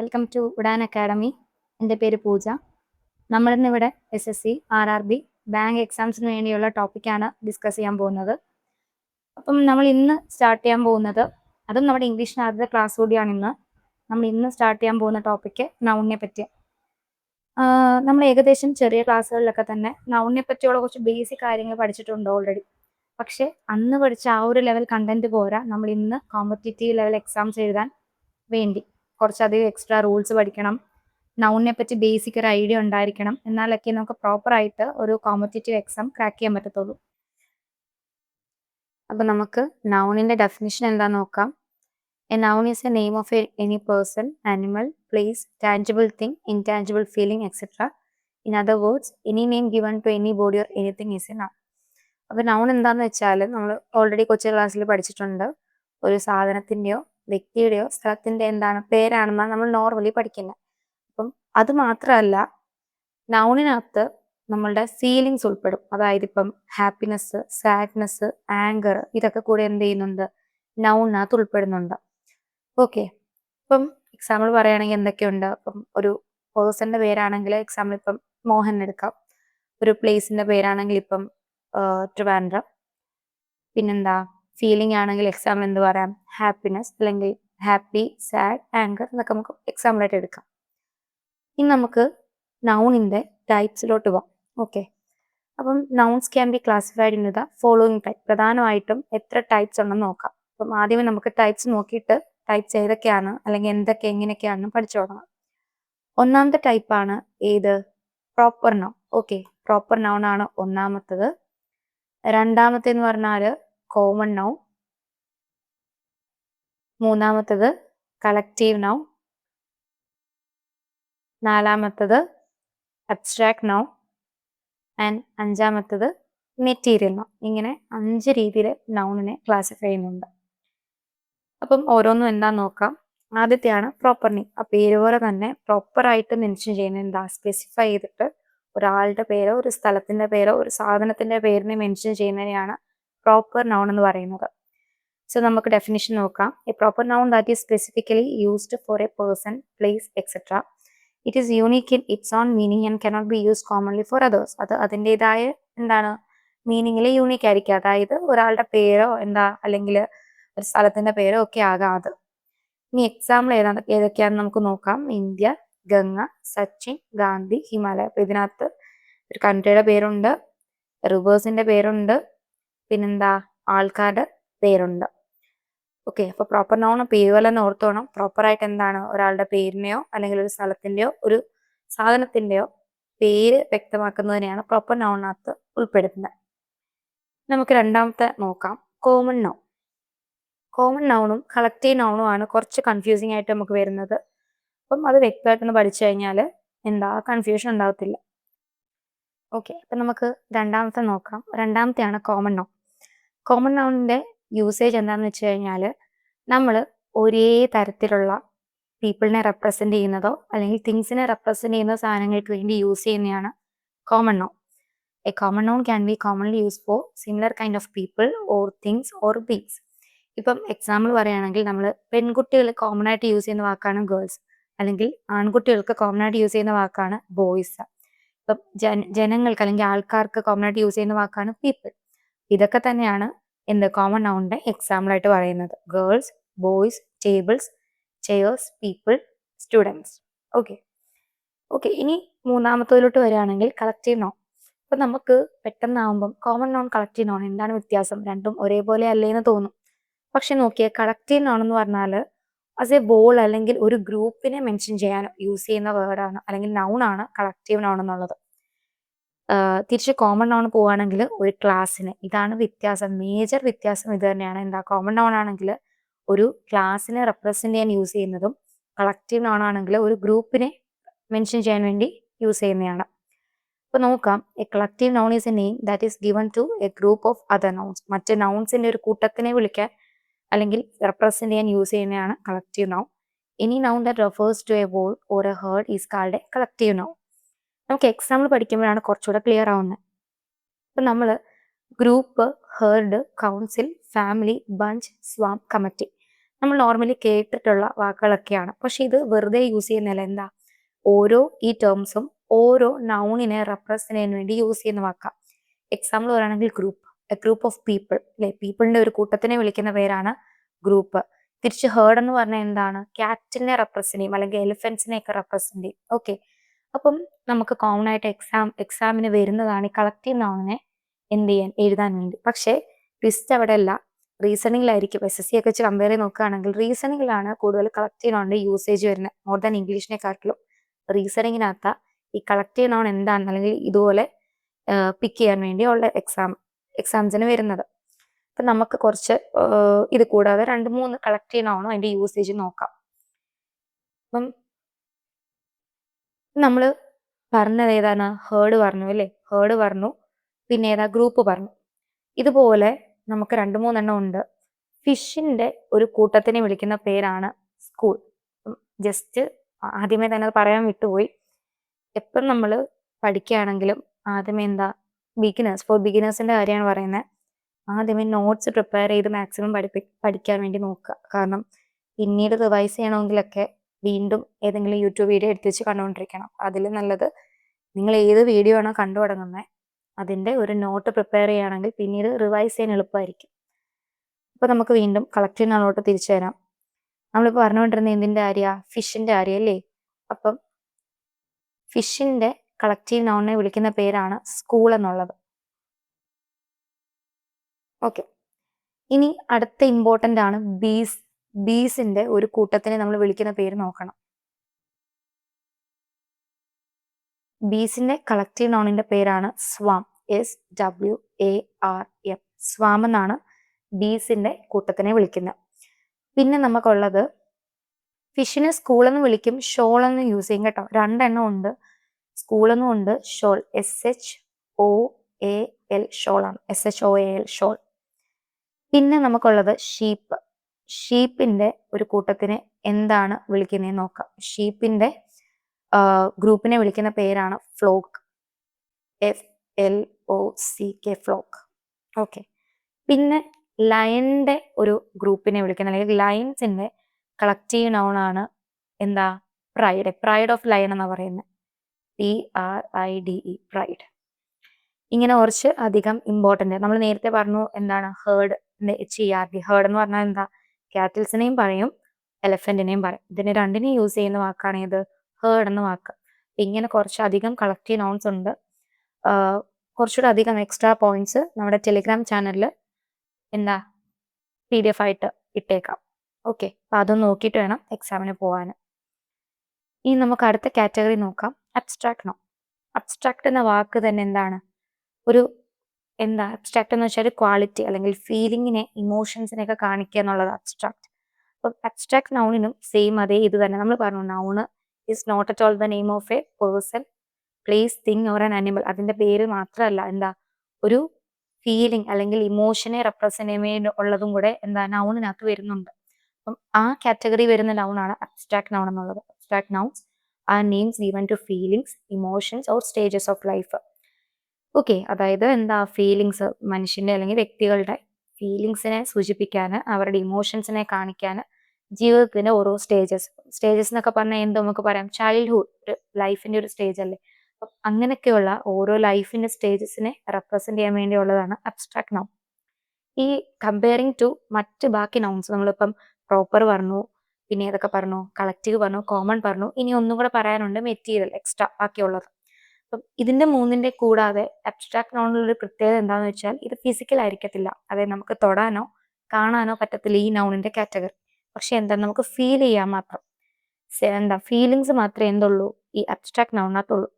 Welcome to Udan academy. എൻ്റെ പേര് പൂജ. നമ്മളിന്നിവിടെ SSC, RRB, bank എക്സാംസിന് വേണ്ടിയുള്ള ടോപ്പിക്കാണ് ഡിസ്കസ് ചെയ്യാൻ പോകുന്നത്. അപ്പം നമ്മൾ ഇന്ന് സ്റ്റാർട്ട് ചെയ്യാൻ പോകുന്നത്, അതും നമ്മുടെ ഇംഗ്ലീഷിന് ആദ്യത്തെ ക്ലാസ് കൂടിയാണ് ഇന്ന്. നമ്മൾ ഇന്ന് സ്റ്റാർട്ട് ചെയ്യാൻ പോകുന്ന ടോപ്പിക്ക് നൗണിനെ പറ്റി. നമ്മൾ ഏകദേശം ചെറിയ ക്ലാസ്സുകളിലൊക്കെ തന്നെ നൗണിനെ പറ്റിയുള്ള കുറച്ച് ബേസിക് കാര്യങ്ങൾ പഠിച്ചിട്ടുണ്ട് ഓൾറെഡി. പക്ഷേ അന്ന് പഠിച്ച ആ ഒരു ലെവൽ കണ്ടന്റ് പോരാ, നമ്മൾ ഇന്ന് കോമ്പറ്റേറ്റീവ് ലെവൽ എക്സാംസ് എഴുതാൻ വേണ്ടി കുറച്ചധികം എക്സ്ട്രാ റൂൾസ് പഠിക്കണം. നൗണിനെ പറ്റി ബേസിക് ഒരു ഐഡിയ ഉണ്ടായിരിക്കണം. എന്നാലൊക്കെ നമുക്ക് പ്രോപ്പറായിട്ട് ഒരു കോമ്പറ്റേറ്റീവ് എക്സാം ക്രാക്ക് ചെയ്യാൻ പറ്റത്തുള്ളൂ. അപ്പം നമുക്ക് നൗണിൻ്റെ ഡെഫിനിഷൻ എന്താണെന്ന് നോക്കാം. A noun is a name of any person, animal, place, tangible thing, intangible feeling etcetera. In other words, any name given to anybody or anything is a noun. അപ്പോൾ noun എന്താണെന്ന് വെച്ചാൽ നമ്മൾ already കൊച്ചു ക്ലാസ്സിൽ പഠിച്ചിട്ടുണ്ട്. ഒരു സാധനത്തിൻ്റെയോ വ്യക്തിയുടെയോ സ്ഥലത്തിൻ്റെ എന്താണ് പേരാണെന്നാണ് നമ്മൾ നോർമലി പഠിക്കുന്നത്. അപ്പം അത് മാത്രമല്ല, നൗണിനകത്ത് നമ്മളുടെ ഫീലിങ്സ് ഉൾപ്പെടും. അതായത് ഇപ്പം ഹാപ്പിനെസ്, സാഡ്നെസ്, ആങ്കർ, ഇതൊക്കെ കൂടെ എന്ത് ചെയ്യുന്നുണ്ട്, നൗണിനകത്ത് ഉൾപ്പെടുന്നുണ്ട്. ഓക്കെ, ഇപ്പം എക്സാമ്പിൾ പറയുകയാണെങ്കിൽ എന്തൊക്കെയുണ്ട്. ഇപ്പം ഒരു പേഴ്സണിൻ്റെ പേരാണെങ്കിൽ എക്സാമ്പിൾ ഇപ്പം മോഹൻ എടുക്കാം. ഒരു പ്ലേസിൻ്റെ പേരാണെങ്കിൽ ഇപ്പം ട്രിവാൻഡ്രം. പിന്നെന്താ, ഫീലിംഗ് ആണെങ്കിൽ എക്സാമ്പിൾ എന്ത് പറയാം, ഹാപ്പിനെസ്, അല്ലെങ്കിൽ ഹാപ്പി, സാഡ്, ആങ്കർ എന്നൊക്കെ നമുക്ക് എക്സാമ്പിളായിട്ട് എടുക്കാം. ഇനി നമുക്ക് നൗണിൻ്റെ ടൈപ്സിലോട്ട് പോവാം. ഓക്കെ, അപ്പം nouns can be classified in the following type. പ്രധാനമായിട്ടും എത്ര ടൈപ്സ് ഉണ്ടെന്ന് നോക്കാം. അപ്പം ആദ്യമേ നമുക്ക് ടൈപ്സ് നോക്കിയിട്ട് ടൈപ്സ് ഏതൊക്കെയാണ് അല്ലെങ്കിൽ എന്തൊക്കെ എങ്ങനെയൊക്കെയാണെന്ന് പഠിച്ചു തുടങ്ങാം. ഒന്നാമത്തെ ടൈപ്പാണ് ഏത്, proper noun. Okay, proper noun ആണ് ഒന്നാമത്തത്. രണ്ടാമത്തെ എന്ന് പറഞ്ഞാൽ കോമൺ നൗൺ. മൂന്നാമത്തത് കളക്റ്റീവ് നൗൺ. നാലാമത്തത് അബ്സ്ട്രാക്ട് നൗൺ. ആൻഡ് അഞ്ചാമത്തത് മെറ്റീരിയൽ നൗൺ. ഇങ്ങനെ 5 രീതിയിൽ നൗണിനെ ക്ലാസിഫൈ ചെയ്യുന്നുണ്ട്. അപ്പം ഓരോന്നും എന്താന്ന് നോക്കാം. ആദ്യത്തെയാണ് പ്രോപ്പർ നെയിം. ആ പേര് പോലെ തന്നെ പ്രോപ്പറായിട്ട് മെൻഷൻ ചെയ്യുന്ന എന്താ, സ്പെസിഫൈ ചെയ്തിട്ട് ഒരാളുടെ പേരോ ഒരു സ്ഥലത്തിൻ്റെ പേരോ ഒരു സാധനത്തിൻ്റെ പേരിനെ മെൻഷൻ ചെയ്യുന്നതിനെയാണ് പ്രോപ്പർ നൗൺ എന്ന് പറയുന്നത്. സോ നമുക്ക് ഡെഫിനിഷൻ നോക്കാം. A proper noun that is specifically used for A person, place etcetera. It is unique in its on meaning and cannot be use commonly for others. അത് അതിൻ്റെതായ എന്താണ് മീനിങ്ങിൽ unique ആയിരിക്കും. അതായത് ഒരാളുടെ പേരോ എന്താ അല്ലെങ്കിൽ ഒരു സ്ഥലത്തിൻ്റെ പേരോ ഒക്കെ ആകാം അത്. ഇനി എക്സാമ്പിൾ ഏതൊക്കെയാണെന്ന് നമുക്ക് നോക്കാം. ഇന്ത്യ, ഗംഗ, സച്ചിൻ, ഗാന്ധി, ഹിമാലയ. അപ്പോൾ ഇതിനകത്ത് ഒരു കൺട്രിയുടെ പേരുണ്ട്, റിവേഴ്സിൻ്റെ പേരുണ്ട്, പിന്നെന്താ ആൾക്കാരുടെ പേരുണ്ട്. ഓക്കെ, അപ്പോൾ പ്രോപ്പർ നൗൺ പേര് പോലെ തന്നെ ഓർത്തോണം. പ്രോപ്പറായിട്ട് എന്താണ് ഒരാളുടെ പേരിനെയോ അല്ലെങ്കിൽ ഒരു സ്ഥലത്തിൻ്റെയോ ഒരു സാധനത്തിൻ്റെയോ പേര് വ്യക്തമാക്കുന്നതിനെയാണ് പ്രോപ്പർ നൗണിനകത്ത് ഉൾപ്പെടുത്തുന്നത്. നമുക്ക് രണ്ടാമത്തെ നോക്കാം, കോമൺ നൗൺ. കോമൺ നൗണും കളക്റ്റീവ് നൗണും ആണ് കുറച്ച് കൺഫ്യൂസിങ് ആയിട്ട് നമുക്ക് വരുന്നത്. അപ്പം അത് വ്യക്തമായിട്ടൊന്ന് പഠിച്ചു കഴിഞ്ഞാൽ എന്താ കൺഫ്യൂഷൻ ഉണ്ടാകത്തില്ല. ഓക്കെ, അപ്പം നമുക്ക് രണ്ടാമത്തെ നോക്കാം. രണ്ടാമത്തെയാണ് കോമൺ നൗൺ. കോമൺ നൗണിൻ്റെ യൂസേജ് എന്താണെന്ന് വെച്ച് കഴിഞ്ഞാൽ, നമ്മൾ ഒരേ തരത്തിലുള്ള പീപ്പിളിനെ റെപ്രസെൻ്റ് ചെയ്യുന്നതോ അല്ലെങ്കിൽ തിങ്സിനെ റെപ്രസെൻ്റ് ചെയ്യുന്ന സാധനങ്ങൾക്ക് വേണ്ടി യൂസ് ചെയ്യുന്നതാണ് common noun. A common noun can be commonly use for similar kind of people or things or beings. ഇപ്പം എക്സാമ്പിൾ പറയുകയാണെങ്കിൽ നമ്മൾ പെൺകുട്ടികൾ കോമൺ ആയിട്ട് യൂസ് ചെയ്യുന്ന വാക്കാണ് ഗേൾസ്, അല്ലെങ്കിൽ ആൺകുട്ടികൾക്ക് കോമൺ ആയിട്ട് യൂസ് ചെയ്യുന്ന വാക്കാണ് ബോയ്സ്. ഇപ്പം ജനങ്ങൾക്ക് അല്ലെങ്കിൽ ആൾക്കാർക്ക് കോമൺ ആയിട്ട് യൂസ് ചെയ്യുന്ന വാക്കാണ് പീപ്പിൾ. ഇതൊക്കെ തന്നെയാണ് എന്ത് കോമൺ നൗണിൻ്റെ എക്സാമ്പിളായിട്ട് പറയുന്നത്. Girls, boys, tables, chairs, people, students. Okay okay ഇനി മൂന്നാമത്തതിലോട്ട് വരികയാണെങ്കിൽ കളക്റ്റീവ് നൗൺ. അപ്പം നമുക്ക് പെട്ടെന്നാവുമ്പം കോമൺ നൗൺ, കളക്റ്റീവ് നൗൺ എന്താണ് വ്യത്യാസം, രണ്ടും ഒരേപോലെ അല്ലേന്ന് തോന്നും. പക്ഷെ നോക്കിയേ, കളക്റ്റീവ് നൗൺ എന്ന് പറഞ്ഞാൽ ആസ് എ ബോൾ അല്ലെങ്കിൽ ഒരു ഗ്രൂപ്പിനെ മെൻഷൻ ചെയ്യാൻ യൂസ് ചെയ്യുന്ന വേർഡാണ് അല്ലെങ്കിൽ നൗണാണ് കളക്റ്റീവ് നൗൺ എന്നുള്ളത്. തിരിച്ച് കോമൺ നൗൺ പോവുകയാണെങ്കിൽ ഒരു ക്ലാസ്സിന്. ഇതാണ് വ്യത്യാസം, മേജർ വ്യത്യാസം ഇത് തന്നെയാണ്. എന്താ, കോമൺ നൗൺ ആണെങ്കിൽ ഒരു ക്ലാസ്സിനെ റെപ്രസെൻ്റ് ചെയ്യാൻ യൂസ് ചെയ്യുന്നതും കളക്റ്റീവ് നൗൺ ആണെങ്കിൽ ഒരു ഗ്രൂപ്പിനെ മെൻഷൻ ചെയ്യാൻ വേണ്ടി യൂസ് ചെയ്യുന്നതാണ്. അപ്പോൾ നോക്കാം, a collective noun is a name that is given to a group of other nouns. മറ്റ് നൗൺസിൻ്റെ ഒരു കൂട്ടത്തിനെ വിളിക്കാൻ അല്ലെങ്കിൽ റെപ്രസെൻ്റ് ചെയ്യാൻ യൂസ് ചെയ്യുന്നതാണ് collective noun. Any noun that refers to a whole or a herd is called a collective noun. നമുക്ക് example പഠിക്കുമ്പോഴാണ് കുറച്ചുകൂടെ ക്ലിയർ ആവുന്നത്. അപ്പം നമ്മൾ group, herd, council, family, bunch, swarm, committee, നമ്മൾ നോർമലി കേട്ടിട്ടുള്ള വാക്കുകളൊക്കെയാണ്. പക്ഷെ ഇത് വെറുതെ യൂസ് ചെയ്യുന്നില്ല. എന്താ, ഓരോ ഈ ടേംസും ഓരോ നൗണിനെ റെപ്രസെന്റ് ചെയ്യാൻ വേണ്ടി യൂസ് ചെയ്യുന്ന വാക്കാണ്. എക്സാമ്പിൾ പറയുകയാണെങ്കിൽ group, A group of people അല്ലെ, പീപ്പിളിന്റെ ഒരു കൂട്ടത്തിനെ വിളിക്കുന്ന പേരാണ് ഗ്രൂപ്പ്. തിരിച്ച് ഹേർഡ് എന്ന് പറഞ്ഞാൽ എന്താണ്, ക്യാറ്റിനെ റെപ്രസെന്റ് ചെയ്യും, അല്ലെങ്കിൽ എലിഫന്റ്സിനെ ഒക്കെ റെപ്രസെന്റ് ചെയ്യും. ഓക്കെ, അപ്പം നമുക്ക് കോമൺ ആയിട്ട് എക്സാമിന് വരുന്നതാണ് ഈ കളക്റ്റീവ് നൗണിനെ എന്ത് ചെയ്യാൻ, എഴുതാൻ വേണ്ടി. പക്ഷേ ട്വിസ്റ്റ് അവിടെ അല്ല, റീസണിങ്ങിലായിരിക്കും. SSC ഒക്കെ വെച്ച് കമ്പയർ ചെയ്ത് നോക്കുകയാണെങ്കിൽ റീസണിങ്ങിലാണ് കൂടുതൽ കളക്റ്റീവ് നൗണിന്റെ യൂസേജ് വരുന്നത്, മോർ ദാൻ ഇംഗ്ലീഷിനെക്കാട്ടിലും. റീസണിങ്ങിനകത്ത ഈ കളക്റ്റീവ് നൗൺ എന്താണെന്ന്, അല്ലെങ്കിൽ ഇതുപോലെ പിക്ക് ചെയ്യാൻ വേണ്ടിയുള്ള എക്സാംസിന് വരുന്നത്. അപ്പം നമുക്ക് കുറച്ച് ഇത് കൂടാതെ 2-3 കളക്റ്റീവ് നൗണും അതിന്റെ യൂസേജ് നോക്കാം. അപ്പം നമ്മൾ പറഞ്ഞത് ഏതാണ്, ഹേർഡ് പറഞ്ഞു അല്ലേ, ഹേർഡ് പറഞ്ഞു, പിന്നെ ഏതാ, ഗ്രൂപ്പ് പറഞ്ഞു. ഇതുപോലെ നമുക്ക് 2-3 ഉണ്ട്. ഫിഷിന്റെ ഒരു കൂട്ടത്തിനെ വിളിക്കുന്ന പേരാണ് സ്കൂൾ. ജസ്റ്റ് ആദ്യമേ തന്നെ അത് പറയാൻ വിട്ടുപോയി. എപ്പം നമ്മൾ പഠിക്കുകയാണെങ്കിലും ആദ്യമേ എന്താ, ഫോർ ബിഗിനേഴ്സിന്റെ കാര്യമാണ് പറയുന്നത്. ആദ്യമേ നോട്ട്സ് പ്രിപ്പയർ ചെയ്ത് മാക്സിമം പഠിക്കാൻ വേണ്ടി നോക്കുക. കാരണം പിന്നീട് റിവൈസ് ചെയ്യണമെങ്കിലൊക്കെ വീണ്ടും ഏതെങ്കിലും യൂട്യൂബ് വീഡിയോ എടുത്ത് വെച്ച് കണ്ടുകൊണ്ടിരിക്കണം. അതിൽ നല്ലത് നിങ്ങൾ ഏത് വീഡിയോ ആണോ കണ്ടു തുടങ്ങുന്നത് അതിൻ്റെ ഒരു നോട്ട് പ്രിപ്പയർ ചെയ്യുകയാണെങ്കിൽ പിന്നീട് റിവൈസ് ചെയ്യാൻ എളുപ്പമായിരിക്കും. അപ്പോൾ നമുക്ക് വീണ്ടും കളക്റ്റീവ് നൗണിലോട്ട് തിരിച്ചു വരാം. നമ്മളിപ്പോൾ പറഞ്ഞുകൊണ്ടിരുന്ന എന്തിൻ്റെ കാര്യമാണ്, ഫിഷിൻ്റെ കാര്യം അല്ലേ. അപ്പം ഫിഷിൻ്റെ കളക്റ്റീവ് നൗണിനെ വിളിക്കുന്ന പേരാണ് സ്കൂൾ എന്നുള്ളത്. ഓക്കെ, ഇനി അടുത്ത ഇമ്പോർട്ടൻ്റ് ആണ് ബീസ്. ബീസിന്റെ ഒരു കൂട്ടത്തിനെ നമ്മൾ വിളിക്കുന്ന പേര് നോക്കണം. ബീസിന്റെ കളക്റ്റീവ് നൗണിന്റെ പേരാണ് സ്വാം. SWARM. സ്വാം എന്നാണ് ബീസിന്റെ കൂട്ടത്തിനെ വിളിക്കുന്നത്. പിന്നെ നമുക്കുള്ളത് ഫിഷിനെ സ്കൂളെന്ന് വിളിക്കും, ഷോൾ എന്ന് യൂസ് ചെയ്യും കേട്ടോ. 2 എണ്ണം ഉണ്ട്, സ്കൂളെന്നും ഉണ്ട്, ഷോൾ. SHOAL ഷോൾ ആണ്, SHOAL ഷോൾ. പിന്നെ നമുക്കുള്ളത് ഷീപ്പ്. ഷീപ്പിന്റെ ഒരു കൂട്ടത്തിനെ എന്താണ് വിളിക്കുന്നതെന്ന് നോക്കാം. ഷീപ്പിന്റെ ഗ്രൂപ്പിനെ വിളിക്കുന്ന പേരാണ് ഫ്ലോക്ക്. FLOCK, flock. ഓക്കെ, പിന്നെ ലയണിന്റെ ഒരു ഗ്രൂപ്പിനെ വിളിക്കുന്ന, അല്ലെങ്കിൽ ലയൺസിന്റെ കളക്റ്റീവ് നൗൺ ആണ് എന്താ, പ്രൈഡ്. പ്രൈഡ് ഓഫ് ലയൺ എന്നാ പറയുന്നത്, PRIDE, പ്രൈഡ്. ഇങ്ങനെ കുറച്ച് അധികം ഇമ്പോർട്ടൻ്റ്. നമ്മൾ നേരത്തെ പറഞ്ഞു എന്താണ്, ഹേർഡ്, HERD. ഹേർഡ് എന്ന് പറഞ്ഞാൽ എന്താ, കാറ്റിൽസിനെയും പറയും എലഫന്റിനെയും പറയും. ഇതിനെ രണ്ടിനെയും യൂസ് ചെയ്യുന്ന വാക്കാണ് ഏത്, ഹേർഡ് എന്ന വാക്ക്. ഇങ്ങനെ കുറച്ചധികം കളക്റ്റീവ് നൗൺസ് ഉണ്ട്. കുറച്ചുകൂടെ അധികം എക്സ്ട്രാ പോയിന്റ്സ് നമ്മുടെ ടെലിഗ്രാം ചാനലിൽ എന്താ PDF ആയിട്ട് ഇട്ടേക്കാം. ഓക്കെ, അപ്പം അതൊന്ന് നോക്കിയിട്ട് വേണം എക്സാമിന് പോകാൻ. ഇനി നമുക്ക് അടുത്ത കാറ്റഗറി നോക്കാം, അബ്സ്ട്രാക്ട് നൗൺ. അബ്സ്ട്രാക്ട് എന്ന വാക്ക് തന്നെ എന്താണ്, ഒരു എന്താ, അബ്സ്ട്രാക്ട് എന്ന് വെച്ചാൽ ക്വാളിറ്റി അല്ലെങ്കിൽ ഫീലിങ്ങിനെ, ഇമോഷൻസിനെയൊക്കെ കാണിക്കുക എന്നുള്ളത് അബ്സ്ട്രാക്ട്. അപ്പം അബ്സ്ട്രാക്ട് നൗണിനും സെയിം അതേ ഇത് തന്നെ. നമ്മൾ പറഞ്ഞു noun is not at all the name of a person, place, thing or an animal. അതിന്റെ പേര് മാത്രമല്ല, എന്താ, ഒരു ഫീലിംഗ് അല്ലെങ്കിൽ ഇമോഷനെ റെപ്രസെന്റ് ചെയ്യാൻ ഉള്ളതും കൂടെ എന്താ നൗണിനകത്ത് വരുന്നുണ്ട്. അപ്പം ആ കാറ്റഗറി വരുന്ന നൗണാണ് അബ്സ്ട്രാക്ട് നൗൺ എന്നുള്ളത്. Abstract nouns are names given to feelings, emotions or stages of life. Okay, അതായത് എന്താ, ഫീലിങ്സ്, മനുഷ്യന്റെ അല്ലെങ്കിൽ വ്യക്തികളുടെ ഫീലിങ്സിനെ സൂചിപ്പിക്കാൻ, അവരുടെ ഇമോഷൻസിനെ കാണിക്കാൻ, ജീവിതത്തിന്റെ ഓരോ സ്റ്റേജസ് എന്നൊക്കെ പറഞ്ഞാൽ എന്ത് നമുക്ക് പറയാം, ചൈൽഡ്ഹുഡ് ഒരു ലൈഫിന്റെ ഒരു സ്റ്റേജ് അല്ലേ. അപ്പം അങ്ങനെയൊക്കെയുള്ള ഓരോ ലൈഫിന്റെ സ്റ്റേജസിനെ റെപ്രസെന്റ് ചെയ്യാൻ വേണ്ടിയുള്ളതാണ് അബ്സ്ട്രാക്ട് നൗൺ. ഈ കമ്പയറിംഗ് ടു മറ്റ് ബാക്കി നൗൺസ്, നമ്മളിപ്പം പ്രോപ്പർ പറഞ്ഞു, പിന്നെ ഏതൊക്കെ പറഞ്ഞു, കളക്റ്റീവ് പറഞ്ഞു, കോമൺ പറഞ്ഞു, ഇനി ഒന്നും കൂടെ പറയാനുണ്ട്, മെറ്റീരിയൽ എക്സ്ട്രാ ബാക്കിയുള്ളത്. അപ്പം ഇതിന്റെ 3ന്റെ കൂടാതെ അബ്സ്ട്രാക്ട് നൗണിലൊരു പ്രത്യേകത എന്താണെന്ന് വെച്ചാൽ ഇത് ഫിസിക്കൽ ആയിരിക്കത്തില്ല. അതായത് നമുക്ക് തൊടാനോ കാണാനോ പറ്റത്തില്ല ഈ നൗണിന്റെ കാറ്റഗറി. പക്ഷെ എന്താ, നമുക്ക് ഫീൽ ചെയ്യാൻ മാത്രം, എന്താ, ഫീലിങ്സ് മാത്രമേ എന്തുള്ളൂ ഈ അബ്സ്ട്രാക്ട് നൗണിനകത്തുള്ളൂ.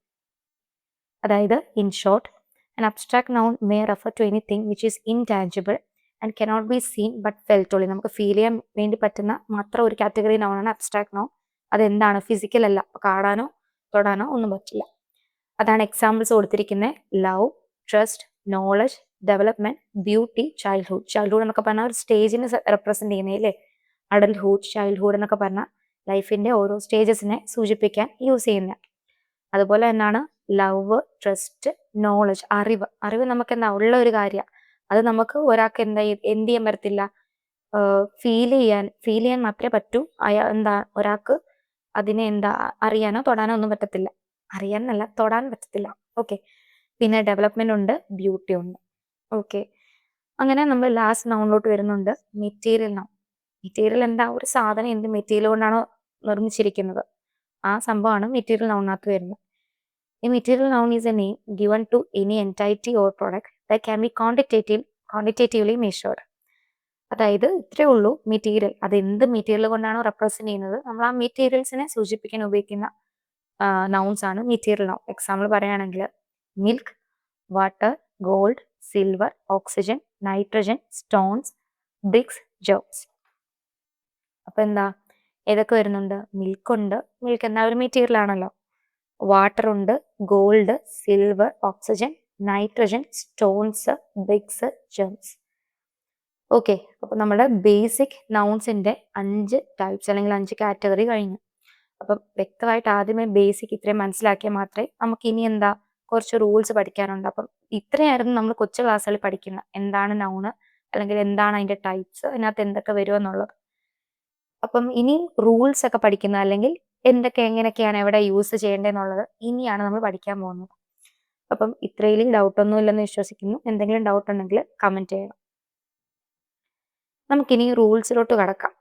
അതായത് in short, an abstract noun may refer to anything which is intangible and cannot be seen but felt only. നമുക്ക് ഫീൽ ചെയ്യാൻ വേണ്ടി പറ്റുന്ന മാത്രം ഒരു കാറ്റഗറി നൗണാണ് അബ്സ്ട്രാക്ട് നൗൺ. അതെന്താണ്, ഫിസിക്കൽ അല്ല, കാണാനോ തൊടാനോ ഒന്നും പറ്റില്ല. അതാണ് എക്സാമ്പിൾസ് കൊടുത്തിരിക്കുന്നത്. Love, trust, knowledge, development, beauty, childhood. Childhood എന്നൊക്കെ പറഞ്ഞാൽ ഒരു സ്റ്റേജിനെ റെപ്രസെന്റ് ചെയ്യുന്നതല്ലേ. അഡൽട്ട്ഹുഡ്, ചൈൽഡ്ഹുഡ് എന്നൊക്കെ പറഞ്ഞാൽ ലൈഫിന്റെ ഓരോ സ്റ്റേജസിനെ സൂചിപ്പിക്കാൻ യൂസ് ചെയ്യുന്ന. അതുപോലെ തന്നെയാണ് ലവ്, ട്രസ്റ്റ്, നോളജ്, അറിവ്. അറിവ് നമുക്ക് എന്താ ഉള്ള ഒരു കാര്യമാണ്. അത് നമുക്ക് ഒരാൾക്ക് എന്ത് ചെയ്യാൻ പറ്റത്തില്ല, ഫീൽ ചെയ്യാൻ മാത്രമേ പറ്റൂ. ഒരാൾക്ക് അതിനെ അറിയാനോ തൊടാനോ ഒന്നും പറ്റത്തില്ല. അറിയാനല്ല, തൊടാൻ പറ്റത്തില്ല. ഓക്കെ. പിന്നെ ഡെവലപ്മെന്റ് ഉണ്ട്, ബ്യൂട്ടി ഉണ്ട്. ഓക്കെ. അങ്ങനെ നമ്മൾ ലാസ്റ്റ് നൗണിലോട്ട് വരുന്നുണ്ട്, മെറ്റീരിയൽ നൗൺ. മെറ്റീരിയൽ ഒരു സാധനം എന്ത് മെറ്റീരിയൽ കൊണ്ടാണോ നിർമ്മിച്ചിരിക്കുന്നത്, ആ സംഭവമാണ് മെറ്റീരിയൽ നൗണിനകത്ത് വരുന്നത്. A material noun is a name given to any entity or product that can be quantitatively measured. അതായത് ഇത്രയേ ഉള്ളൂ മെറ്റീരിയൽ. അത് എന്ത് മെറ്റീരിയൽ കൊണ്ടാണോ റെപ്രസെന്റ് ചെയ്യുന്നത്, നമ്മൾ ആ മെറ്റീരിയൽസിനെ സൂചിപ്പിക്കാൻ ഉപയോഗിക്കുന്ന നൗൺസ് ആണ് മെറ്റീരിയൽ നൗൺ. എക്സാമ്പിൾ പറയുകയാണെങ്കിൽ milk, water, gold, silver, oxygen, nitrogen, stones, bricks, jobs. അപ്പൊ ഏതൊക്കെ വരുന്നുണ്ട്? മിൽക്ക് ഉണ്ട്. മിൽക്ക് ഒരു മെറ്റീരിയൽ ആണല്ലോ. വാട്ടർ ഉണ്ട്, gold, silver, oxygen, nitrogen, stones, bricks, gems. Okay. അപ്പൊ നമ്മുടെ ബേസിക് നൗൺസിന്റെ 5 ടൈപ്സ് അല്ലെങ്കിൽ 5 കാറ്റഗറി കഴിഞ്ഞു. അപ്പം വ്യക്തമായിട്ട് ആദ്യമേ ബേസിക് ഇത്രയും മനസ്സിലാക്കിയാൽ മാത്രമേ നമുക്ക് ഇനി കുറച്ച് റൂൾസ് പഠിക്കാനുണ്ട്. അപ്പം ഇത്രയായിരുന്നു നമ്മൾ കൊച്ചു ക്ലാസ്സുകളിൽ പഠിക്കുന്ന എന്താണ് നൗണ്, അല്ലെങ്കിൽ എന്താണ് അതിന്റെ ടൈപ്സ്, അതിനകത്ത് എന്തൊക്കെ വരുമെന്നുള്ളത്. അപ്പം ഇനി റൂൾസ് ഒക്കെ പഠിക്കുന്ന, അല്ലെങ്കിൽ എങ്ങനെയൊക്കെയാണ് എവിടെ യൂസ് ചെയ്യേണ്ടതെന്നുള്ളത് ഇനിയാണ് നമ്മൾ പഠിക്കാൻ പോകുന്നത്. അപ്പം ഇത്രയിലും ഡൗട്ടൊന്നും ഇല്ലെന്ന് വിശ്വസിക്കുന്നു. എന്തെങ്കിലും ഡൗട്ട് ഉണ്ടെങ്കിൽ കമന്റ് ചെയ്യണം. നമുക്കിനി റൂൾസിലോട്ട് കടക്കാം.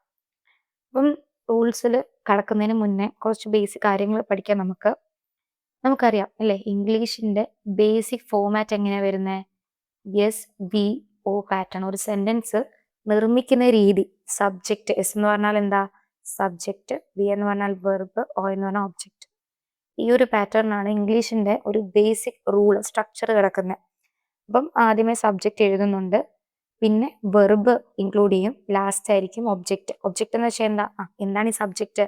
അപ്പം റൂൾസിൽ കടക്കുന്നതിന് മുന്നേ കുറച്ച് ബേസിക് കാര്യങ്ങൾ പഠിക്കാം. നമുക്കറിയാം അല്ലേ, ഇംഗ്ലീഷിന്റെ ബേസിക് ഫോമാറ്റ് എങ്ങനെയാണ് വരുന്നത്? S V O pattern. ഒരു സെന്റൻസ് നിർമ്മിക്കുന്ന രീതി. സബ്ജക്റ്റ് എസ് എന്ന് പറഞ്ഞാൽ സബ്ജക്റ്റ്, വി എന്ന് പറഞ്ഞാൽ വെർബ്, ഒ എന്ന് പറഞ്ഞാൽ ഒബ്ജക്റ്റ്. ഈ ഒരു പാറ്റേണിനാണ് ഇംഗ്ലീഷിന്റെ ഒരു ബേസിക് റൂൾ, സ്ട്രക്ചർ കിടക്കുന്നത്. അപ്പം ആദ്യമേ സബ്ജക്റ്റ് എഴുതുന്നുണ്ട്, പിന്നെ വെർബ് ഇൻക്ലൂഡ് ചെയ്യും, ലാസ്റ്റ് ആയിരിക്കും ഒബ്ജക്റ്റ്. ഒബ്ജക്റ്റ് എന്ന് വെച്ചാൽ എന്താണ് ഈ സബ്ജക്റ്റ്?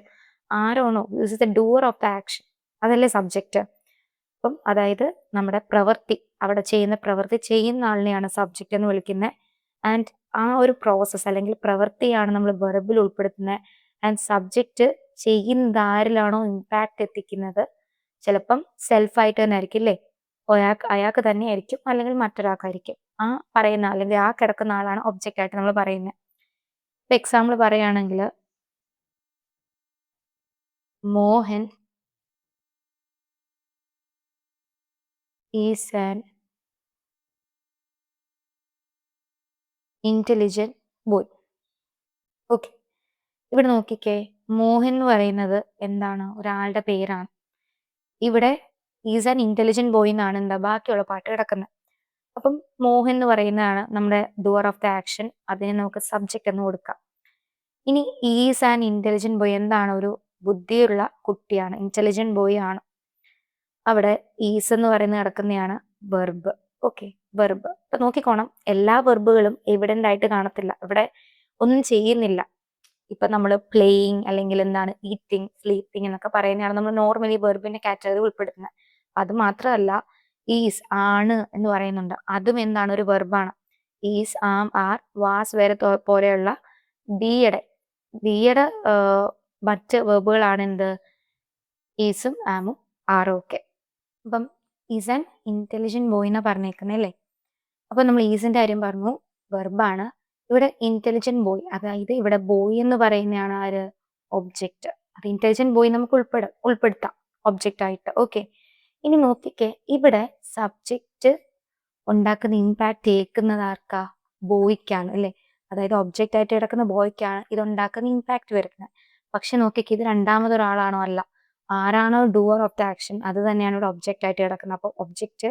ആരാണോ this the doer of the action, അതല്ലേ സബ്ജക്റ്റ്. അപ്പം അതായത് നമ്മുടെ പ്രവൃത്തി, അവിടെ ചെയ്യുന്ന പ്രവൃത്തി ചെയ്യുന്ന ആളിനെയാണ് സബ്ജക്റ്റ് എന്ന് വിളിക്കുന്നത്. ആൻഡ് ആ ഒരു പ്രോസസ്സ് അല്ലെങ്കിൽ പ്രവൃത്തിയാണ് നമ്മൾ വെർബിൽ ഉൾപ്പെടുത്തുന്നത്. ആൻഡ് സബ്ജക്റ്റ് ചെയ്യുന്നത് ആരിലാണോ ഇമ്പാക്ട് എത്തിക്കുന്നത്, ചിലപ്പം സെൽഫായിട്ട് തന്നെ ആയിരിക്കും അല്ലേ, അയാൾക്ക് തന്നെ ആയിരിക്കും, അല്ലെങ്കിൽ മറ്റൊരാൾക്കായിരിക്കും. ആ പറയുന്ന അല്ലെങ്കിൽ ആ കിടക്കുന്ന ആളാണ് ഒബ്ജക്റ്റ് ആയിട്ട് നമ്മൾ പറയുന്നത്. ഇപ്പൊ എക്സാമ്പിൾ പറയുകയാണെങ്കിൽ Mohan is an intelligent boy. Okay. ഇവിടെ നോക്കിക്കേ, മോഹൻ എന്ന് പറയുന്നത് ഒരാളുടെ പേരാണ്. ഇവിടെ ഈസ് ആൻ ഇന്റലിജന്റ് ബോയ് എന്നാണ് ബാക്കിയുള്ള പാട്ട് കിടക്കുന്നത്. അപ്പം മോഹൻ എന്ന് പറയുന്നതാണ് നമ്മുടെ ഡൂവർ ഓഫ് ദ ആക്ഷൻ. അതിനെ നമുക്ക് സബ്ജക്റ്റ് എന്ന് കൊടുക്കാം. ഇനി ഈസ് ആൻ ഇന്റലിജന്റ് ബോയ് ഒരു ബുദ്ധിയുള്ള കുട്ടിയാണ്, ഇന്റലിജന്റ് ബോയ് ആണ്. അവിടെ ഈസ് എന്ന് പറയുന്നത് കിടക്കുന്നതാണ് വെർബ്. Okay, verb. അപ്പൊ നോക്കിക്കോണം, എല്ലാ വെർബുകളും എവിഡന്റ് ആയിട്ട് കാണത്തില്ല. ഇവിടെ ഒന്നും ചെയ്യുന്നില്ല. ഇപ്പൊ നമ്മൾ പ്ലേയിങ് അല്ലെങ്കിൽ ഈറ്റിംഗ്, സ്ലീപ്പിംഗ് എന്നൊക്കെ പറയുന്നതാണ് നമ്മൾ നോർമലി വെർബിന്റെ കാറ്റഗറി ഉൾപ്പെടുത്തുന്നത്. അത് മാത്രമല്ല, ഈസ് ആണ് എന്ന് പറയുന്നുണ്ട്, അതും ഒരു വെർബാണ്. ഈസ്, ആം, ആർ, വാസ് വരെ പോലെയുള്ള ബിയുടെ മറ്റ് വെർബുകളാണ് ഈസും ആമും ആറും ഒക്കെ. അപ്പം ഈസ് ആൻ ഇന്റലിജന്റ് ബോയ് എന്നാ പറഞ്ഞേക്കുന്നത് അല്ലേ. അപ്പൊ നമ്മൾ ഈസിന്റെ കാര്യം പറഞ്ഞു, വെർബാണ്. ഇവിടെ ഇന്റലിജന്റ് ബോയ്, അതായത് ഇവിടെ ബോയ് എന്ന് പറയുന്നതാണ് ആര്? ഒബ്ജക്റ്റ്. അത് ഇന്റലിജന്റ് ബോയ് നമുക്ക് ഉൾപ്പെടുത്താം ഒബ്ജക്റ്റ് ആയിട്ട്. ഓക്കെ. ഇനി നോക്കിക്കേ, ഇവിടെ സബ്ജക്റ്റ് ഉണ്ടാക്കുന്ന ഇമ്പാക്ട് ഏൽക്കുന്നത് ആർക്കാ? ബോയ്ക്കാണ് അല്ലേ. അതായത് ഒബ്ജക്റ്റ് ആയിട്ട് കിടക്കുന്ന ബോയ്ക്കാണ് ഇത് ഉണ്ടാക്കുന്ന ഇമ്പാക്ട് വരുന്നത്. പക്ഷെ നോക്കിക്കേ, ഇത് രണ്ടാമതൊരാളാണോ? അല്ല. ആരാണോ ഡൂവർ ഓഫ് ദ ആക്ഷൻ, അത് തന്നെയാണ് ഇവിടെ ഒബ്ജക്റ്റ് ആയിട്ട് കിടക്കുന്നത്. അപ്പോൾ ഒബ്ജക്റ്റ്